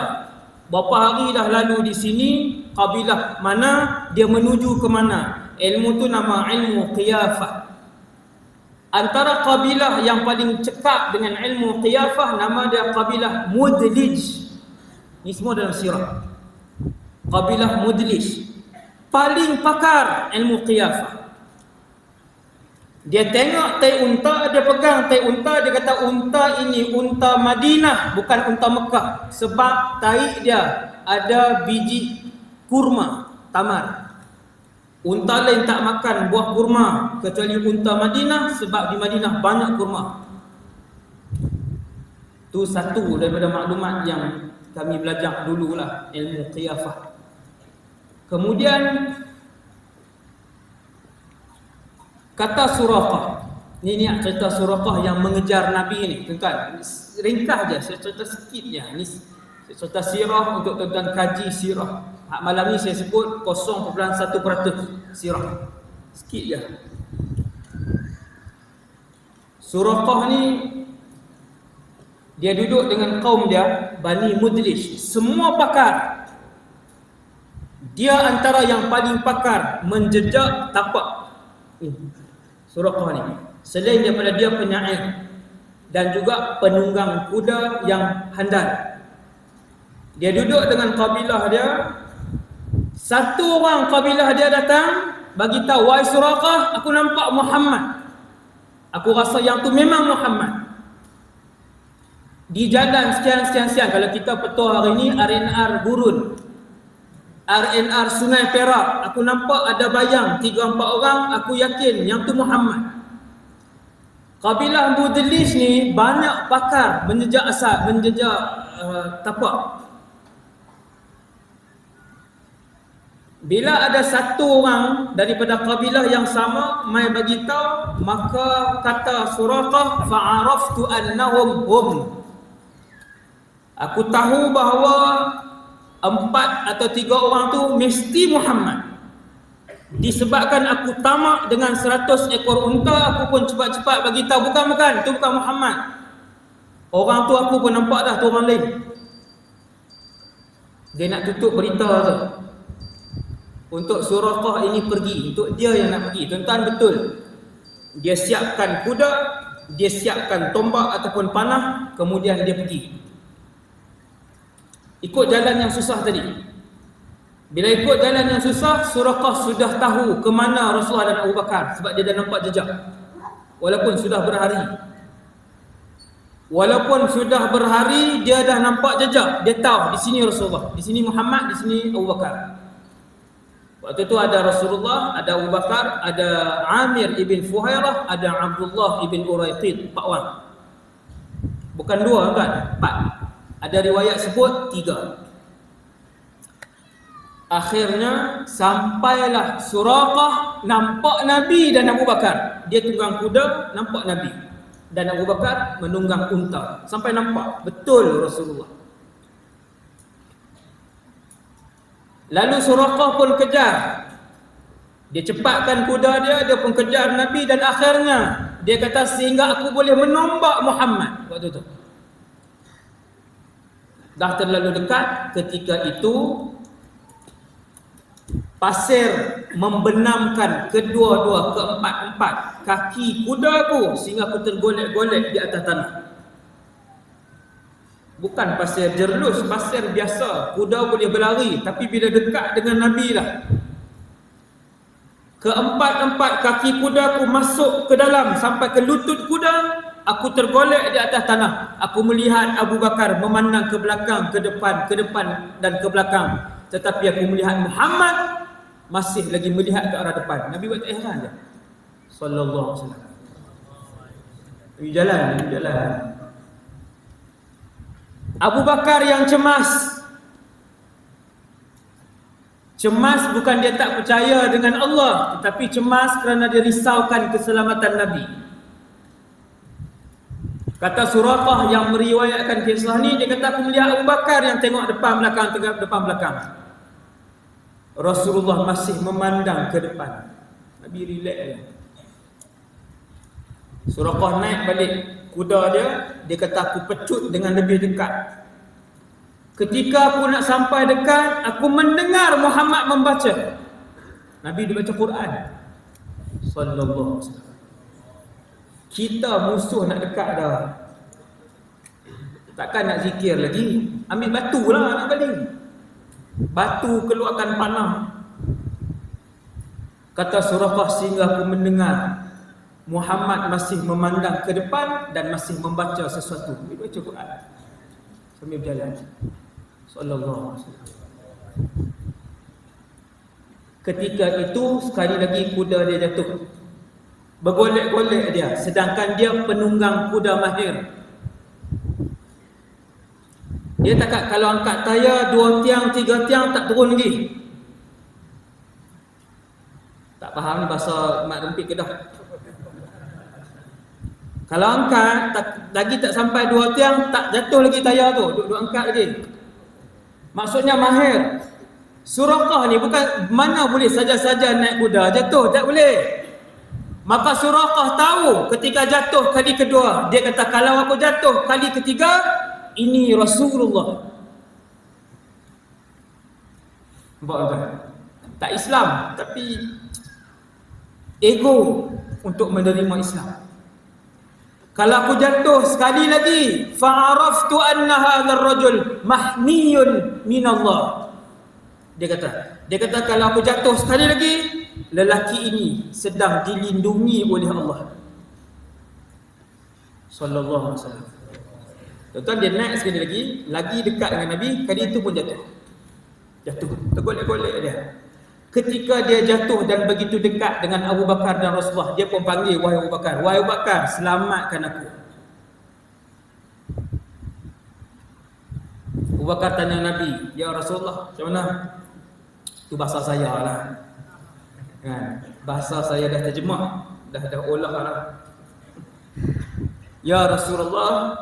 Berapa hari dah lalu di sini, kabilah mana, dia menuju ke mana. Ilmu tu nama ilmu qiyafah. Antara kabilah yang paling cekap dengan ilmu qiyafah, nama dia kabilah Mudlij. Ini semua dalam sirah. Kabilah Mudlij paling pakar ilmu qiyafah. Dia tengok tai unta, dia pegang tai unta, dia kata unta ini unta Madinah, bukan unta Mekah, sebab tai dia ada biji kurma, tamar. Unta lain tak makan buah kurma kecuali unta Madinah, sebab di Madinah banyak kurma. Itu satu daripada maklumat yang kami belajar dululah, ilmu qiyafah. Kemudian kata Suraqah. Ini cerita Suraqah yang mengejar Nabi ni, tuan-tuan. Ringkas je, saya cerita sikit je. Ini saya cerita sirah untuk tuan-tuan kaji sirah. Malam ni saya sebut 0.1% sirah. Sikit je. Suraqah ni dia duduk dengan kaum dia, Bani Mudlij. Semua pakar. Dia antara yang paling pakar menjejak tapak Suraqah ni. Selain daripada dia penyair dan juga penunggang kuda yang handal. Dia duduk dengan kabilah dia. Satu orang kabilah dia datang bagi tahu, "Wahai Suraqah, aku nampak Muhammad. Aku rasa yang tu memang Muhammad. Di jalan sekian. Kalau kita petua hari ni RNR Gurun, RNR Sungai Perak, aku nampak ada bayang 3-4 orang, aku yakin yang tu Muhammad." Kabilah Mudlij ni banyak pakar menjejak asal, menjejak tapak. Bila ada satu orang daripada kabilah yang sama mai bagi tahu, maka kata Suraqah, fa'araftu annahum hum. Aku tahu bahawa 4 atau 3 orang tu mesti Muhammad. Disebabkan aku tamak dengan 100 ekor unta, aku pun cepat-cepat bagi tahu, bukan, tu bukan Muhammad. Orang tu aku pun nampak dah tu orang lain. Dia nak tutup berita tu. Untuk Suraqah ini pergi, untuk dia yang nak pergi. Tuan-tuan, betul. Dia siapkan kuda, dia siapkan tombak ataupun panah, kemudian dia pergi. Ikut jalan yang susah tadi. Bila ikut jalan yang susah, Suraqah sudah tahu ke mana Rasulullah dan Abu Bakar, sebab dia dah nampak jejak. Walaupun sudah berhari. Walaupun sudah berhari, dia dah nampak jejak. Dia tahu di sini Rasulullah, di sini Muhammad, di sini Abu Bakar. Waktu itu ada Rasulullah, ada Abu Bakar, ada Amir ibn Fuhairah, ada Abdullah ibn Uraiqid, 4 orang. Bukan 2 kan, 4. Ada riwayat sebut 3. Akhirnya sampailah Suraqah nampak Nabi dan Abu Bakar. Dia tunggang kuda, nampak Nabi. Dan Abu Bakar menunggang unta. Sampai nampak betul Rasulullah. Lalu Suraqah pun kejar. Dia cepatkan kuda dia, dia pun kejar Nabi, dan akhirnya dia kata sehingga aku boleh menombak Muhammad waktu itu. Dah terlalu dekat. Ketika itu pasir membenamkan kedua-dua, keempat-empat kaki kudaku sehingga aku tergolek-golek di atas tanah. Bukan pasir jerlus, pasir biasa. Kuda boleh berlari, tapi bila dekat dengan Nabi lah, keempat-empat kaki kudaku masuk ke dalam sampai ke lutut kuda. Aku tergolek di atas tanah. Aku melihat Abu Bakar memandang ke belakang, ke depan dan ke belakang. Tetapi aku melihat Muhammad masih lagi melihat ke arah depan. Nabi buat ihsan je. Sallallahu alaihi wasallam. Jalan. Abu Bakar yang cemas. Cemas bukan dia tak percaya dengan Allah, tetapi cemas kerana dia risaukan keselamatan Nabi. Kata Suraqah yang meriwayatkan kisah ni, dia kata aku melihat Abu Bakar yang tengok depan belakang. Rasulullah masih memandang ke depan. Nabi relax. Suraqah naik balik kuda dia kata aku pecut dengan lebih dekat. Ketika aku nak sampai dekat, aku mendengar Muhammad membaca. Nabi dia baca Quran. Sallallahu alaihi wasallam. Kita musuh nak dekat dah. Takkan nak zikir lagi. Ambil batu lah nak baling. Batu keluarkan panah. Kata Suraqah, sehingga aku mendengar Muhammad masih memandang ke depan dan masih membaca sesuatu. Dia baca Quran sambil berjalan. Sallallahu alaihi wasallam. Ketika itu sekali lagi kuda dia jatuh. Bergolek-golek dia, sedangkan dia penunggang kuda mahir. Dia takkan kalau angkat tayar 2 tiang, 3 tiang tak turun lagi. Tak faham ni bahasa mak rempit ke dah. Kalau angkat lagi tak sampai 2 tiang, tak jatuh lagi tayar tu, duk angkat lagi. Maksudnya mahir. Suraqah ni bukan mana boleh saja-saja naik kuda jatuh, tak boleh. Maka Suraqah tahu ketika jatuh kali kedua, dia kata kalau aku jatuh kali ketiga, ini Rasulullah. Nampak? Tak Islam, tapi ego untuk menerima Islam. Kalau aku jatuh sekali lagi, fa'araftu anna hadzal rajul mahmiyun minallah. Dia kata kalau aku jatuh sekali lagi, lelaki ini sedang dilindungi oleh Allah. Sallallahu alaihi wasallam. Tuan-tuan, dia naik sekali lagi dekat dengan Nabi, kali itu pun jatuh. Tergolek-golek dia. Ketika dia jatuh dan begitu dekat dengan Abu Bakar dan Rasulullah, dia pun panggil, wahai Abu Bakar, selamatkan aku. Abu Bakar tanya Nabi, ya Rasulullah, macam mana? Itu bahasa saya lah. Bahasa saya dah terjemah, dah olah lah. Ya Rasulullah,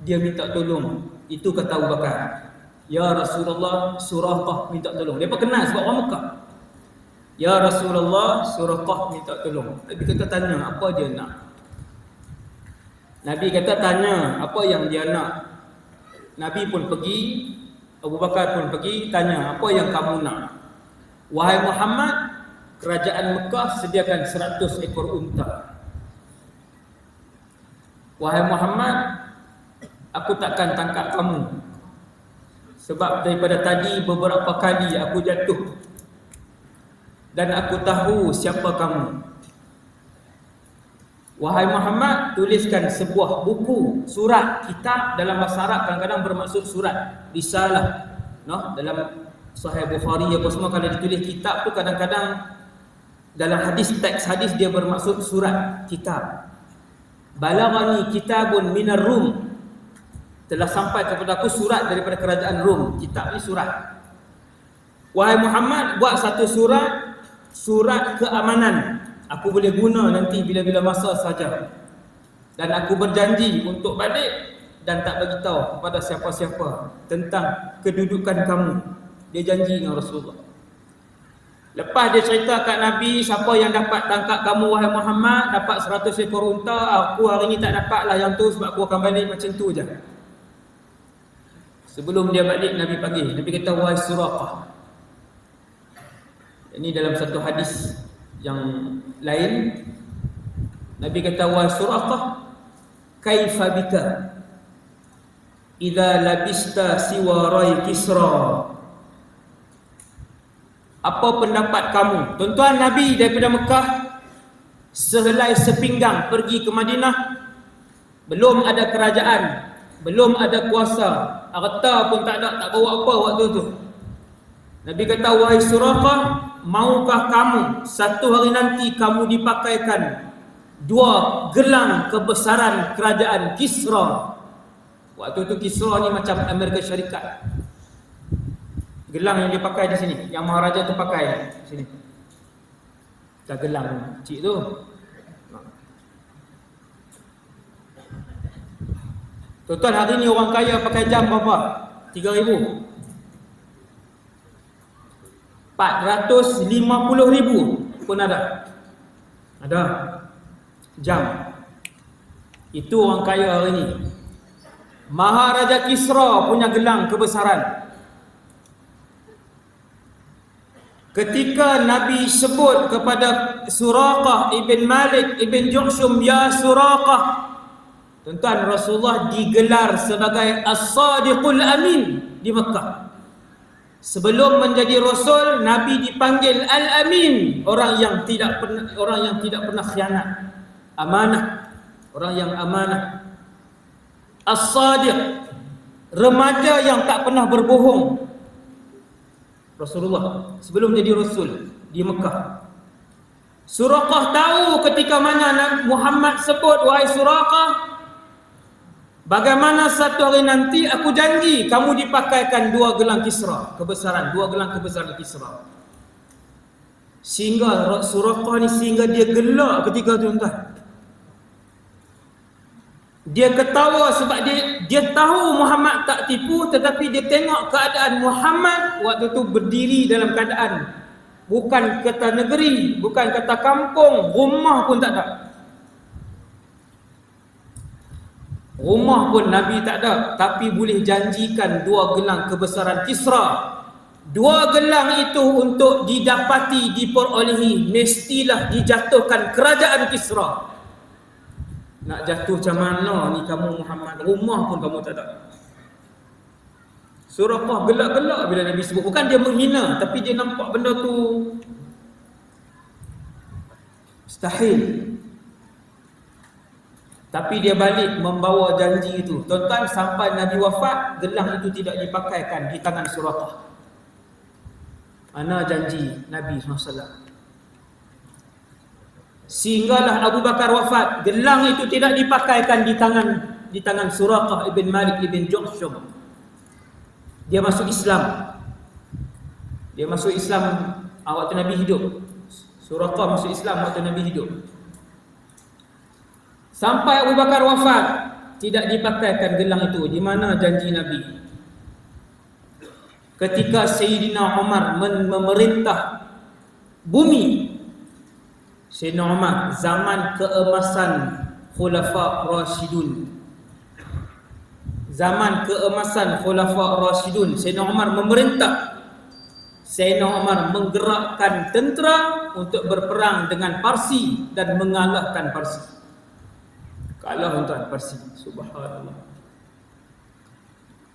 dia minta tolong. Itu kata Abu Bakar. Ya Rasulullah, Suraqah minta tolong. Dia kenal sebab orang Mekah. Ya Rasulullah, Suraqah minta tolong. Nabi kata tanya apa dia nak. Nabi kata tanya apa yang dia nak. Nabi pun pergi, Abu Bakar pun pergi, tanya apa yang kamu nak. Wahai Muhammad, kerajaan Mekah sediakan 100 ekor unta. Wahai Muhammad, aku takkan tangkap kamu. Sebab daripada tadi beberapa kali aku jatuh dan aku tahu siapa kamu. Wahai Muhammad, tuliskan sebuah buku, surat, kitab. Dalam bahasa Arab kadang-kadang bermaksud surat, risalah. Dalam Sahih Bukhari apa semua kalau ditulis kitab tu kadang-kadang dalam hadis, teks hadis dia bermaksud surat, kitab. Balaghani kitabun minar Rum. Telah sampai kepada aku surat daripada kerajaan Rom. Kitab ni surat. Wahai Muhammad, buat satu surat keamanan. Aku boleh guna nanti bila-bila masa saja. Dan aku berjanji untuk balik dan tak bagi tahu kepada siapa-siapa tentang kedudukan kamu. Dia janji dengan Rasulullah. Lepas dia cerita kat Nabi siapa yang dapat tangkap kamu wahai Muhammad, dapat 100 ekor unta. Aku hari ni tak dapatlah yang tu sebab aku akan balik macam tu je. Sebelum dia balik, Nabi panggil. Nabi kata, wahai Suraqah. Ini dalam satu hadis yang lain. Nabi kata, wahai Suraqah, kaifa bika idza labista siwarai Kisra. Apa pendapat kamu? Tuan-tuan, Nabi daripada Mekah sehelai sepinggang pergi ke Madinah. Belum ada kerajaan, belum ada kuasa, harta pun tak ada, tak bawa apa waktu tu. Nabi kata, wahai Suraqah, maukah kamu satu hari nanti kamu dipakaikan 2 gelang kebesaran kerajaan Kisra. Waktu tu Kisra ni macam Amerika Syarikat. Gelang yang dia pakai di sini, yang maharaja tu pakai di sini. Dah gelang cik tu. Tuan-tuan, hari ni orang kaya pakai jam berapa? 3,000. 450,000 pun ada. Ada jam. Itu orang kaya hari ni. Maharaja Kisra punya gelang kebesaran. Ketika Nabi sebut kepada Suraqah ibn Malik ibn Ju'shum, ya Suraqah, tuan-tuan, Rasulullah digelar sebagai As-Sadiqul Amin di Mekah. Sebelum menjadi Rasul, Nabi dipanggil Al-Amin, orang yang tidak pernah khianat, amanah, orang yang amanah. As-Sadiq, remaja yang tak pernah berbohong. Rasulullah sebelum jadi Rasul di Mekah. Suraqah tahu ketika mana Muhammad sebut, wahai Suraqah, bagaimana satu hari nanti aku janji kamu dipakaikan dua gelang Kisra kebesaran, dua gelang kebesaran Kisra. Sehingga Suraqah ni dia gelak ketika tu, tuan. Dia ketawa sebab dia tahu Muhammad tak tipu, tetapi dia tengok keadaan Muhammad waktu tu berdiri dalam keadaan bukan kata negeri, bukan kata kampung, rumah pun tak ada. Rumah pun Nabi tak ada, tapi boleh janjikan dua gelang kebesaran Kisra. Dua gelang itu untuk didapati, diperolehi, mestilah dijatuhkan kerajaan Kisra. Nak jatuh macam mana ni kamu Muhammad, rumah pun kamu tak ada. Suraqah gelak-gelak bila Nabi sebut. Bukan dia menghina, tapi dia nampak benda tu mustahil. Tapi dia balik membawa janji itu. Tuan-tuan, sampai Nabi wafat, gelang itu tidak dipakaikan di tangan Suraqah. Mana janji Nabi SAW. Sehinggalah Abu Bakar wafat, gelang itu tidak dipakaikan di tangan Suraqah ibn Malik ibn Ju'shum. Dia masuk Islam. Dia masuk Islam waktu Nabi hidup. Suraqah masuk Islam waktu Nabi hidup. Sampai Abu Bakar wafat, tidak dipakaikan gelang itu. Di mana janji Nabi? Ketika Sayyidina Umar memerintah bumi, Sayyidina Umar, zaman keemasan Khulafa Rashidun. Zaman keemasan Khulafa Rashidun, Sayyidina Umar memerintah. Sayyidina Umar menggerakkan tentera untuk berperang dengan Parsi dan mengalahkan Parsi. Kalah tuan Parsi. Subhanallah.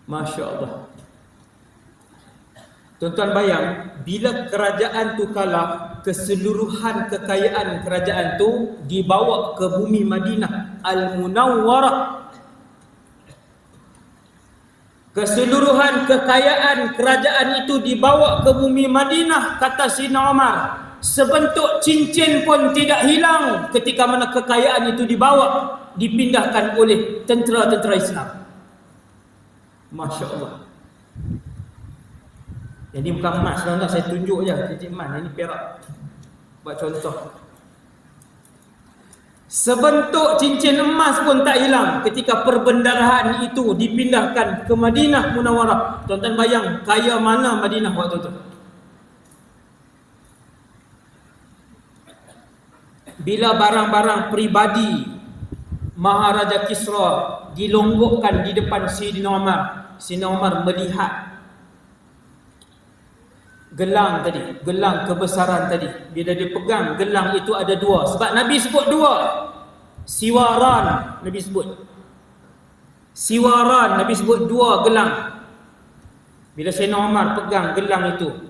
Masya Allah. Tuan-tuan bayang, bila kerajaan tu kalah, keseluruhan kekayaan kerajaan tu dibawa ke bumi Madinah Al-Munawwarah. Keseluruhan kekayaan kerajaan itu dibawa ke bumi Madinah, kata Sayyidina Umar. Sebentuk cincin pun tidak hilang ketika mana kekayaan itu dibawa, dipindahkan oleh tentera-tentera Islam. Masya Allah. Yang ni bukan emas, tuan-tuan, saya tunjuk je cincin emas, ini perak. Buat contoh. Sebentuk cincin emas pun tak hilang ketika perbendaharaan itu dipindahkan ke Madinah Munawwarah. Tuan-tuan bayang kaya mana Madinah waktu itu. Bila barang-barang peribadi Maharaja Kisra dilonggokkan di depan Sayyidina Umar, Sayyidina Umar melihat gelang tadi, gelang kebesaran tadi. Bila dia pegang gelang itu ada dua. Sebab Nabi sebut dua. Siwaran Nabi sebut. Siwaran Nabi sebut dua gelang. Bila Sayyidina Umar pegang gelang itu,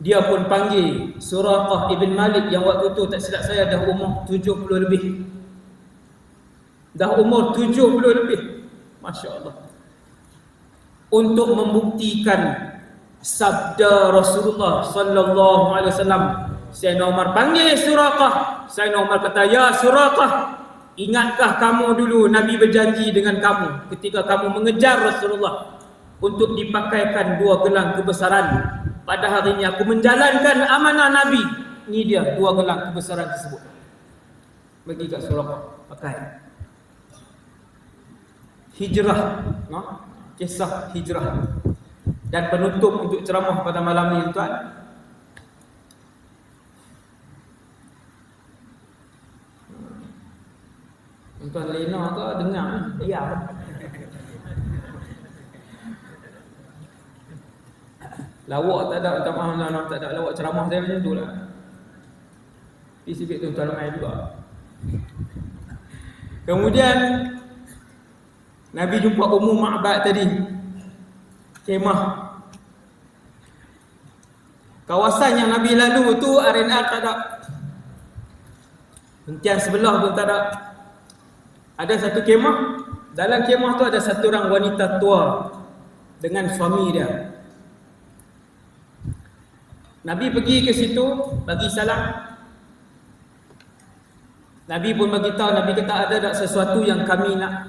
dia pun panggil Suraqah ibn Malik yang waktu tu tak silap saya dah umur 70 lebih. Dah umur 70 lebih. Masya Allah. Untuk membuktikan sabda Rasulullah sallallahu alaihi wasallam, Sayyidina Umar panggil Suraqah. Sayyidina Umar kata, "Ya Suraqah, ingatkah kamu dulu Nabi berjanji dengan kamu ketika kamu mengejar Rasulullah untuk dipakaikan dua gelang kebesaran? Pada hari ini aku menjalankan amanah Nabi. Ini dia dua gelang kebesaran tersebut." Bagi kat Suraqah, pakai. Hijrah, kisah hijrah. Dan penutup untuk ceramah pada malam ini, tuan. Tuan Lena ke dengar? Ya. Lawak tak ada, minta maaf tak ada lawak ceramah saya macam tu lah. Isibik tuan-tuan ramai juga. Kemudian Nabi jumpa Ummu Ma'bad tadi. Kemah. Kawasan yang Nabi lalu tu arena tak ada. Hentian sebelah pun tak ada. Ada satu kemah. Dalam kemah tu ada satu orang wanita tua dengan suami dia. Nabi pergi ke situ bagi salam. Nabi pun bagi tahu, Nabi kata ada tak sesuatu yang kami nak,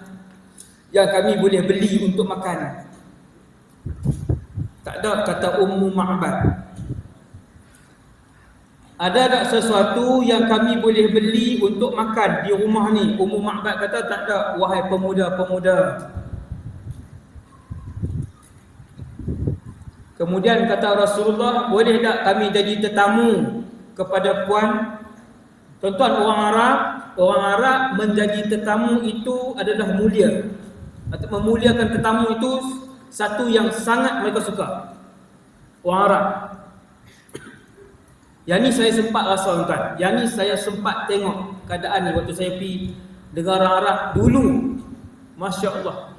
yang kami boleh beli untuk makan? Tak ada, kata Ummu Ma'bad. Ada tak sesuatu yang kami boleh beli untuk makan di rumah ni? Ummu Ma'bad kata tak ada, wahai pemuda-pemuda. Kemudian kata Rasulullah, boleh tak kami jadi tetamu kepada puan? Tuan-tuan, orang Arab menjadi tetamu itu adalah mulia. Atau memuliakan tetamu itu satu yang sangat mereka suka. Orang Arab. Yang ni saya sempat rasa tuan. Yang ni saya sempat tengok keadaan ni waktu saya pergi negara Arab dulu. Masya Allah.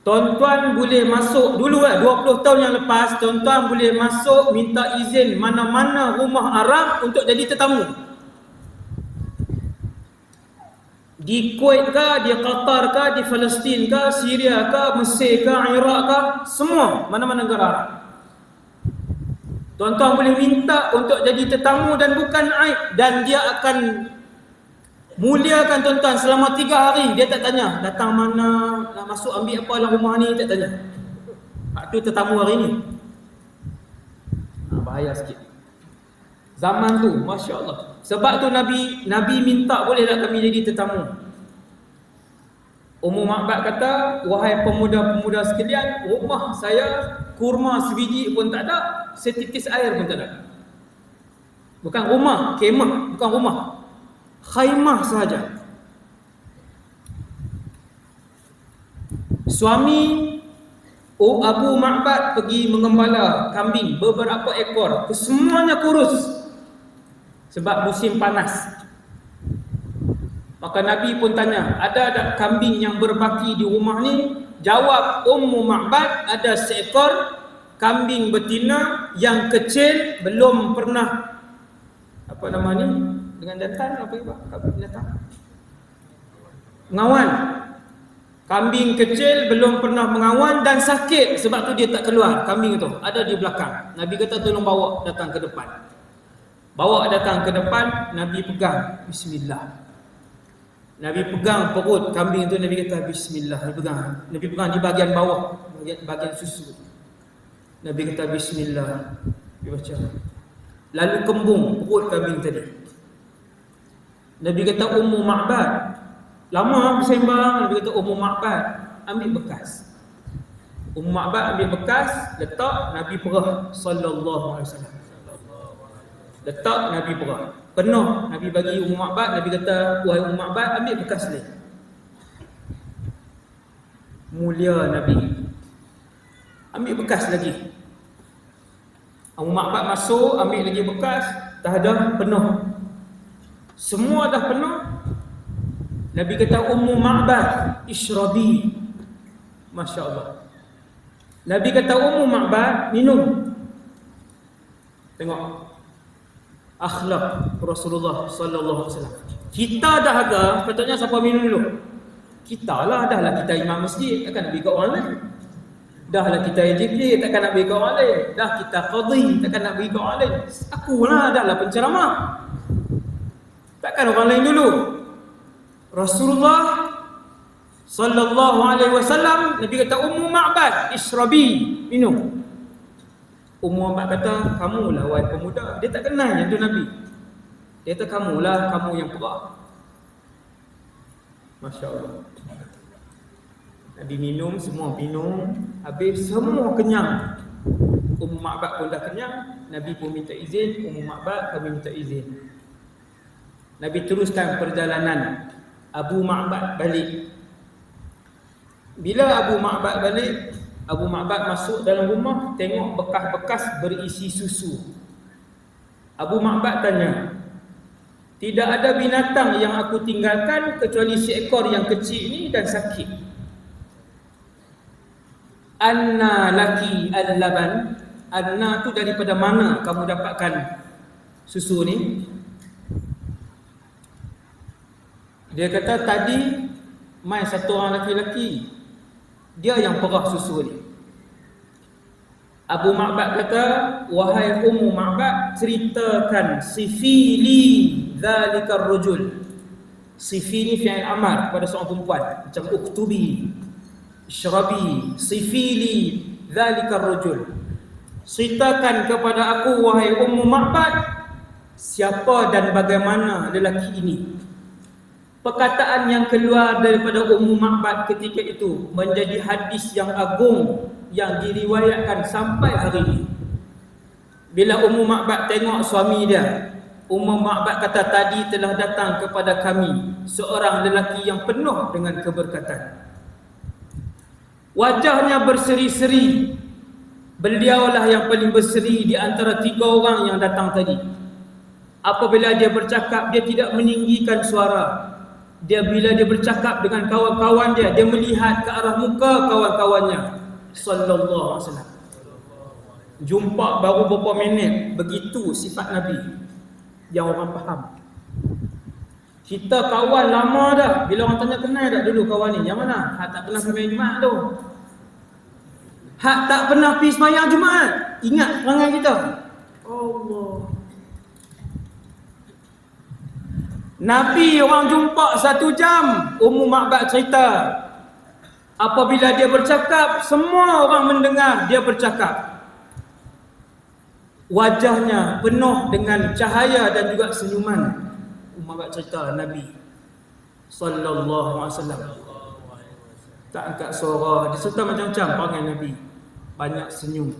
Tuan-tuan boleh masuk dulu 20 tahun yang lepas, tuan-tuan boleh masuk minta izin mana-mana rumah Arab untuk jadi tetamu. Di Kuwait ke, di Qatar ke, di Palestin ke, Syria ke, Mesir ke, Iraq ke, semua mana-mana negara Arab. Tuan-tuan boleh minta untuk jadi tetamu dan bukan aib, dan dia akan muliakan tuan-tuan selama 3 hari. Dia tak tanya datang mana, nak masuk ambil apa dalam rumah ni, tak tanya. Itu tetamu hari ni. Bahaya sikit zaman tu, Masya Allah. Sebab tu Nabi minta boleh tak kami jadi tetamu. Ummu Ma'bad kata, wahai pemuda-pemuda sekalian, rumah saya kurma sebiji pun tak ada, setitis air pun tak ada. Bukan rumah, kemah, bukan rumah, khaimah sahaja. Suami Abu Ma'bad pergi mengembala kambing beberapa ekor, kesemuanya kurus sebab musim panas. Maka Nabi pun tanya, ada tak kambing yang berbaki di rumah ni? Jawab Ummu Ma'bad, ada seekor kambing betina yang kecil, belum pernah apa nama ni, dengan jantan apa binatang? Mengawan. Kambing kecil belum pernah mengawan dan sakit, sebab tu dia tak keluar. Kambing tu ada di belakang. Nabi kata tolong bawa datang ke depan. Bawa datang ke depan, Nabi pegang, bismillah. Nabi pegang perut kambing tu, Nabi kata bismillah. Nabi pegang di bahagian bawah, bahagian susu. Nabi kata bismillah. Dia baca. Lalu kembung perut kambing tadi. Nabi kata Ummu Ma'bad, lama bersembang. Nabi kata Ummu Ma'bad, ambil bekas. Ummu Ma'bad ambil bekas, letak, Nabi perah sallallahu alaihi wasallam. Letak, Nabi perah. Penuh, Nabi bagi Ummu Ma'bad. Nabi kata, wahai Ummu Ma'bad, ambil bekas ni. Mulia Nabi. Ambil bekas lagi. Ummu Ma'bad masuk, ambil lagi bekas. Dah ada penuh. Semua dah penuh. Nabi kata Ummu Ma'bad, ishrabi. Masya Allah. Nabi kata Ummu Ma'bad, minum. Tengok akhlak Rasulullah sallallahu alaihi wasallam. Kita dah agak, patutnya siapa minum dulu? Kita lah, dah lah kita imam masjid, takkan nak bagi kat orang lain. Dah lah kita ejikir, takkan nak bagi kat orang lain. Dah kita qadhi, takkan nak bagi kat orang lain. Akulah dah lah penceramah, takkan orang lain dulu. Rasulullah sallallahu alaihi wasallam, Nabi kata Ummu Ma'bad, ishrabi, minum. Ummu Ma'bad kata, kamulah wahai pemuda. Dia tak kenal yang tu Nabi. Dia kata kamulah, kamu yang perah. Masya Allah. Nabi minum, semua minum, habis semua kenyang. Ummu Ma'bad pun dah kenyang. Nabi pun minta izin, Ummu Ma'bad kami minta izin. Nabi teruskan perjalanan. Abu Ma'bad balik. Bila Abu Ma'bad balik, Abu Ma'bad masuk dalam rumah, tengok bekas-bekas berisi susu. Abu Ma'bad tanya, tidak ada binatang yang aku tinggalkan kecuali seekor yang kecil ini dan sakit. Anna laki al-laban. Anna tu daripada mana kamu dapatkan susu ni? Dia kata tadi mai satu orang lelaki, dia yang perah susu ni. Abu Ma'bad kata, wahai Ummu Ma'bad, ceritakan sifili zalikar rajul. Sifi ni fi'il amar pada seorang perempuan, macam uktubi, ishrabi, sifili zalikar rajul. Ceritakan kepada aku wahai Ummu Ma'bad, siapa dan bagaimana lelaki ini. Perkataan yang keluar daripada Ummu Ma'bad ketika itu menjadi hadis yang agung yang diriwayatkan sampai hari ini. Bila Ummu Ma'bad tengok suami dia, Ummu Ma'bad kata, tadi telah datang kepada kami seorang lelaki yang penuh dengan keberkatan. Wajahnya berseri-seri. Beliaulah yang paling berseri di antara 3 orang yang datang tadi. Apabila dia bercakap, dia tidak meninggikan suara. Bila dia bercakap dengan kawan-kawan dia melihat ke arah muka kawan-kawannya. Sallallahu alaihi wasallam. Jumpa baru beberapa minit, begitu sifat Nabi yang orang faham. Kita kawan lama dah. Bila orang tanya, kenal tak dulu kawan ni? Yang mana? Hak tak pernah sembahyang Jumaat tu. Hak tak pernah pergi sembahyang Jumaat. Ingat perangai kita. Allah. Nabi orang jumpa 1 jam. Ummu Ma'bad cerita, apabila dia bercakap, semua orang mendengar dia bercakap. Wajahnya penuh dengan cahaya dan juga senyuman. Ummu Ma'bad cerita Nabi sallallahu alaihi wasallam tak angkat suara, dia serta macam-macam perangai Nabi. Banyak senyum.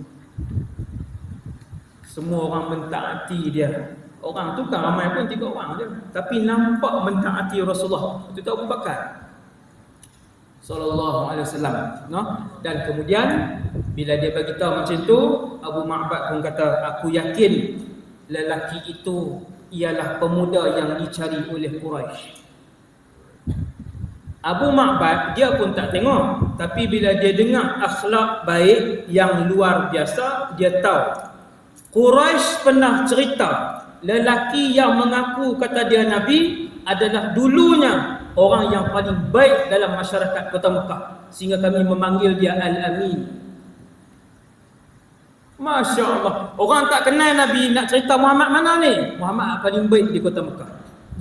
Semua orang mentaati dia. Orang tu kan ramai pun 3 orang je, tapi nampak mentaati Rasulullah. Itu Abu Bakar sallallahu alaihi wasallam, no? Dan kemudian bila dia bagi tahu macam tu, Abu Ma'bad pun kata, aku yakin lelaki itu ialah pemuda yang dicari oleh Quraisy. Abu Ma'bad dia pun tak tengok, tapi bila dia dengar akhlak baik yang luar biasa, dia tahu Quraisy pernah cerita lelaki yang mengaku kata dia Nabi adalah dulunya orang yang paling baik dalam masyarakat kota Mekah, sehingga kami memanggil dia Al-Amin. Masya Allah. Orang tak kenal Nabi nak cerita Muhammad mana ni? Muhammad paling baik di kota Mekah,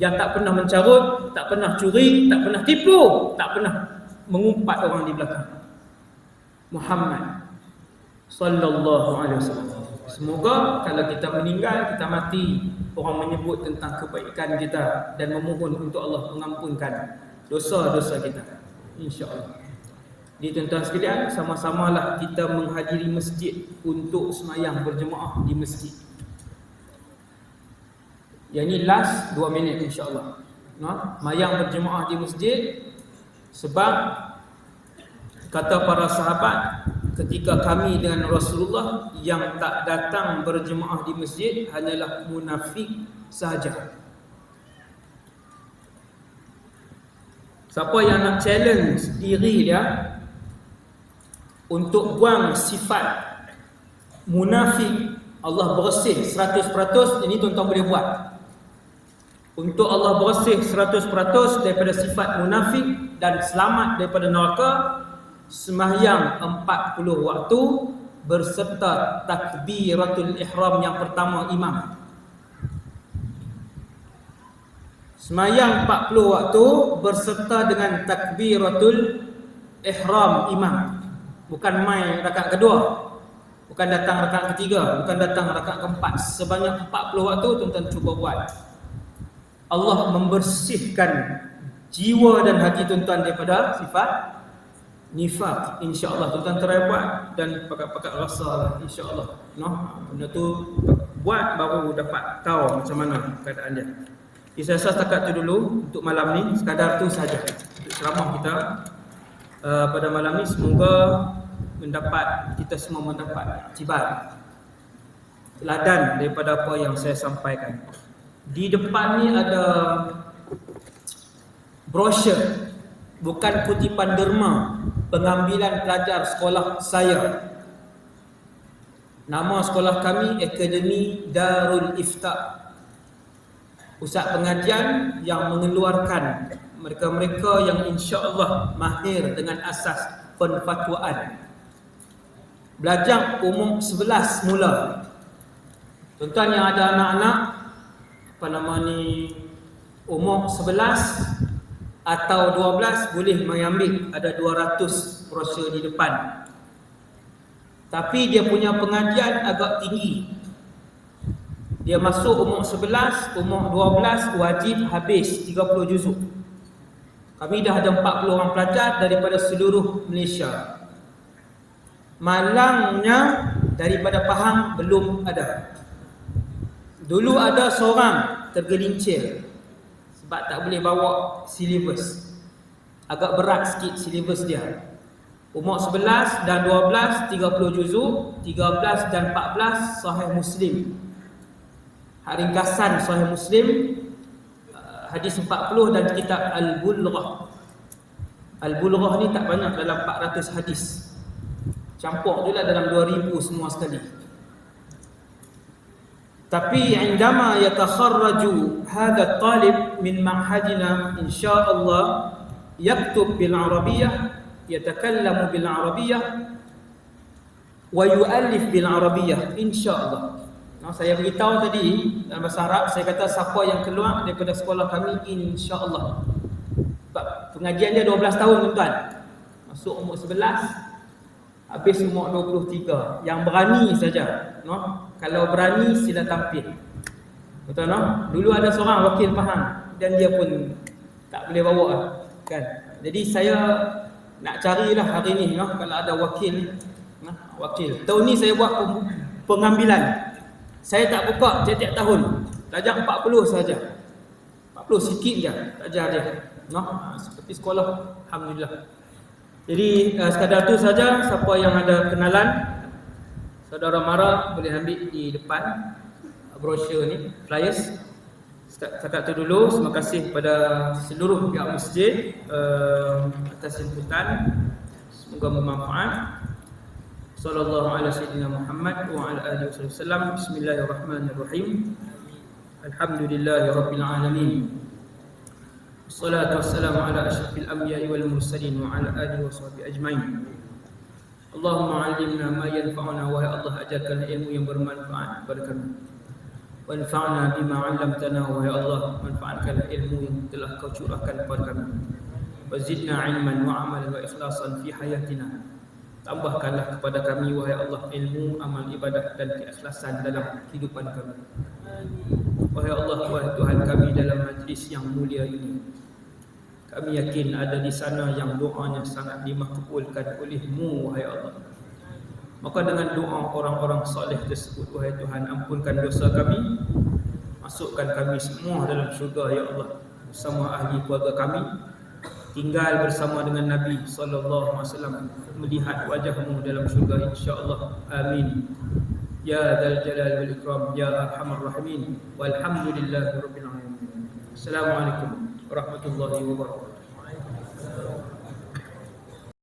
yang tak pernah mencarut, tak pernah curi, tak pernah tipu, tak pernah mengumpat orang di belakang. Muhammad sallallahu alaihi wasallam. Semoga kalau kita meninggal, kita mati, orang menyebut tentang kebaikan kita dan memohon untuk Allah mengampunkan dosa-dosa kita, insya-Allah. Jadi tuan-tuan sekalian, sama-samalah kita menghadiri masjid untuk sembahyang berjemaah di masjid. Yang ni last 2 minit insya-Allah. No? Sembahyang berjemaah di masjid, sebab kata para sahabat, ketika kami dengan Rasulullah, yang tak datang berjemaah di masjid hanyalah munafik sahaja. Siapa yang nak challenge diri dia untuk buang sifat munafik, Allah bersih 100%, ini tuan-tuan boleh buat. Untuk Allah bersih 100% daripada sifat munafik dan selamat daripada neraka, sembahyang 40 waktu berserta takbiratul ihram yang pertama imam. Sembahyang 40 waktu berserta dengan takbiratul ihram imam. Bukan mai rakaat kedua, bukan datang rakaat ketiga, bukan datang rakaat keempat. Sebanyak 40 waktu tuan-tuan cuba buat. Allah membersihkan jiwa dan hati tuan-tuan daripada sifat nifaq, insya-Allah. Tuan-tuan try buat dan pakat-pakat rasalah, insya-Allah. No, benda tu buat baru dapat tahu macam mana keadaan dia. Jadi saya rasa setakat tu dulu untuk malam ni, sekadar tu saja untuk ceramah kita pada malam ni. Semoga kita semua mendapat iktibar, teladan daripada apa yang saya sampaikan. Di depan ni ada brosur, bukan kutipan derma, pengambilan pelajar sekolah saya. Nama sekolah kami Akademi Darul Ifta. Pusat pengajian yang mengeluarkan mereka-mereka yang insya-Allah mahir dengan asas penfatwaan. Belajar umur 11 mula. Tuan-tuan yang ada anak-anak umur 11 atau 12 boleh mengambil, ada 200 brosur di depan. Tapi dia punya pengajian agak tinggi. Dia masuk umur 11, umur 12 wajib habis 30 juzuk. Kami dah ada 40 orang pelajar daripada seluruh Malaysia. Malangnya daripada Pahang belum ada. Dulu ada seorang tergelincir sebab tak boleh bawa silibus. Agak berat sikit silibus dia. Umur 11 dan 12 30 juzuk, 13 dan 14 Sahih Muslim. Ringkasan Sahih Muslim, hadis 40 dan kitab Al-Bulughah. Al-Bulughah ni tak banyak, dalam 400 hadis. Campur je lah dalam 2000 semua sekali. Tapi indama yatakharraju hadha talib min ma'hadina insyaallah yaktub bil arabiyyah, yatakallamu bil arabiyyah wa yu'allif bil arabiyyah insyaallah. Saya beritahu tadi dalam bahasa Arab, saya kata siapa yang keluar daripada sekolah kami insya-Allah. Sebab pengajian dia 12 tahun tuan-tuan. Masuk umur 11, habis umur 23. Yang berani saja, Kalau berani sila tampil. Betul no? Dulu ada seorang wakil Pahang dan dia pun tak boleh bawa kan. Jadi saya nak carilah hari ni kalau ada wakil. Tahun ni saya buat pengambilan. Saya tak buka tiap-tiap tahun. Pelajar 40 saja. 40 sikit je pelajar dia. Seperti sekolah, alhamdulillah. Jadi sekadar tu saja. Siapa yang ada kenalan, saudara Mara boleh ambil di depan brosur ni, flyers. Setakat tu dulu. Terima kasih kepada seluruh pihak masjid atas inputan. Semoga bermanfaat. Sallallahu ala sayyidina Muhammad wa ala alihi wasallam. Bismillahirrahmanirrahim. Alhamdulillahi rabbil alamin. Wassalatu wassalamu ala asyrafil anbiya'i wal mursalin wa ala alihi washabbihi ajmain. Allahumma 'allimna ma yanfa'una, wa ya Allah ajarkan ilmu yang bermanfaat kepada kami. Wanfa'na bima 'allamtana, wa ya Allah manfaatkan ilmu yang telah Kau curahkan kepada kami. Wazidna 'ilman wa 'amalan wa ikhlasan fi hayatina. Tambahkanlah kepada kami wahai Allah ilmu, amal ibadah dan keikhlasan dalam kehidupan kami. Wahai Allah, wahai Tuhan kami, dalam majlis yang mulia ini kami yakin ada di sana yang doanya sangat dimakbulkan oleh-Mu wahai Allah. Maka dengan doa orang-orang soleh tersebut wahai Tuhan, ampunkan dosa kami, masukkan kami semua dalam syurga ya Allah, bersama ahli keluarga kami, tinggal bersama dengan Nabi sallallahu alaihi wasallam, melihat wajah-Mu dalam syurga insya-Allah. Amin. Ya dzal jalal wal ikram ya arhamar rahimin. Walhamdulillahirabbil alamin. Assalamualaikum warahmatullahi wabarakatuh.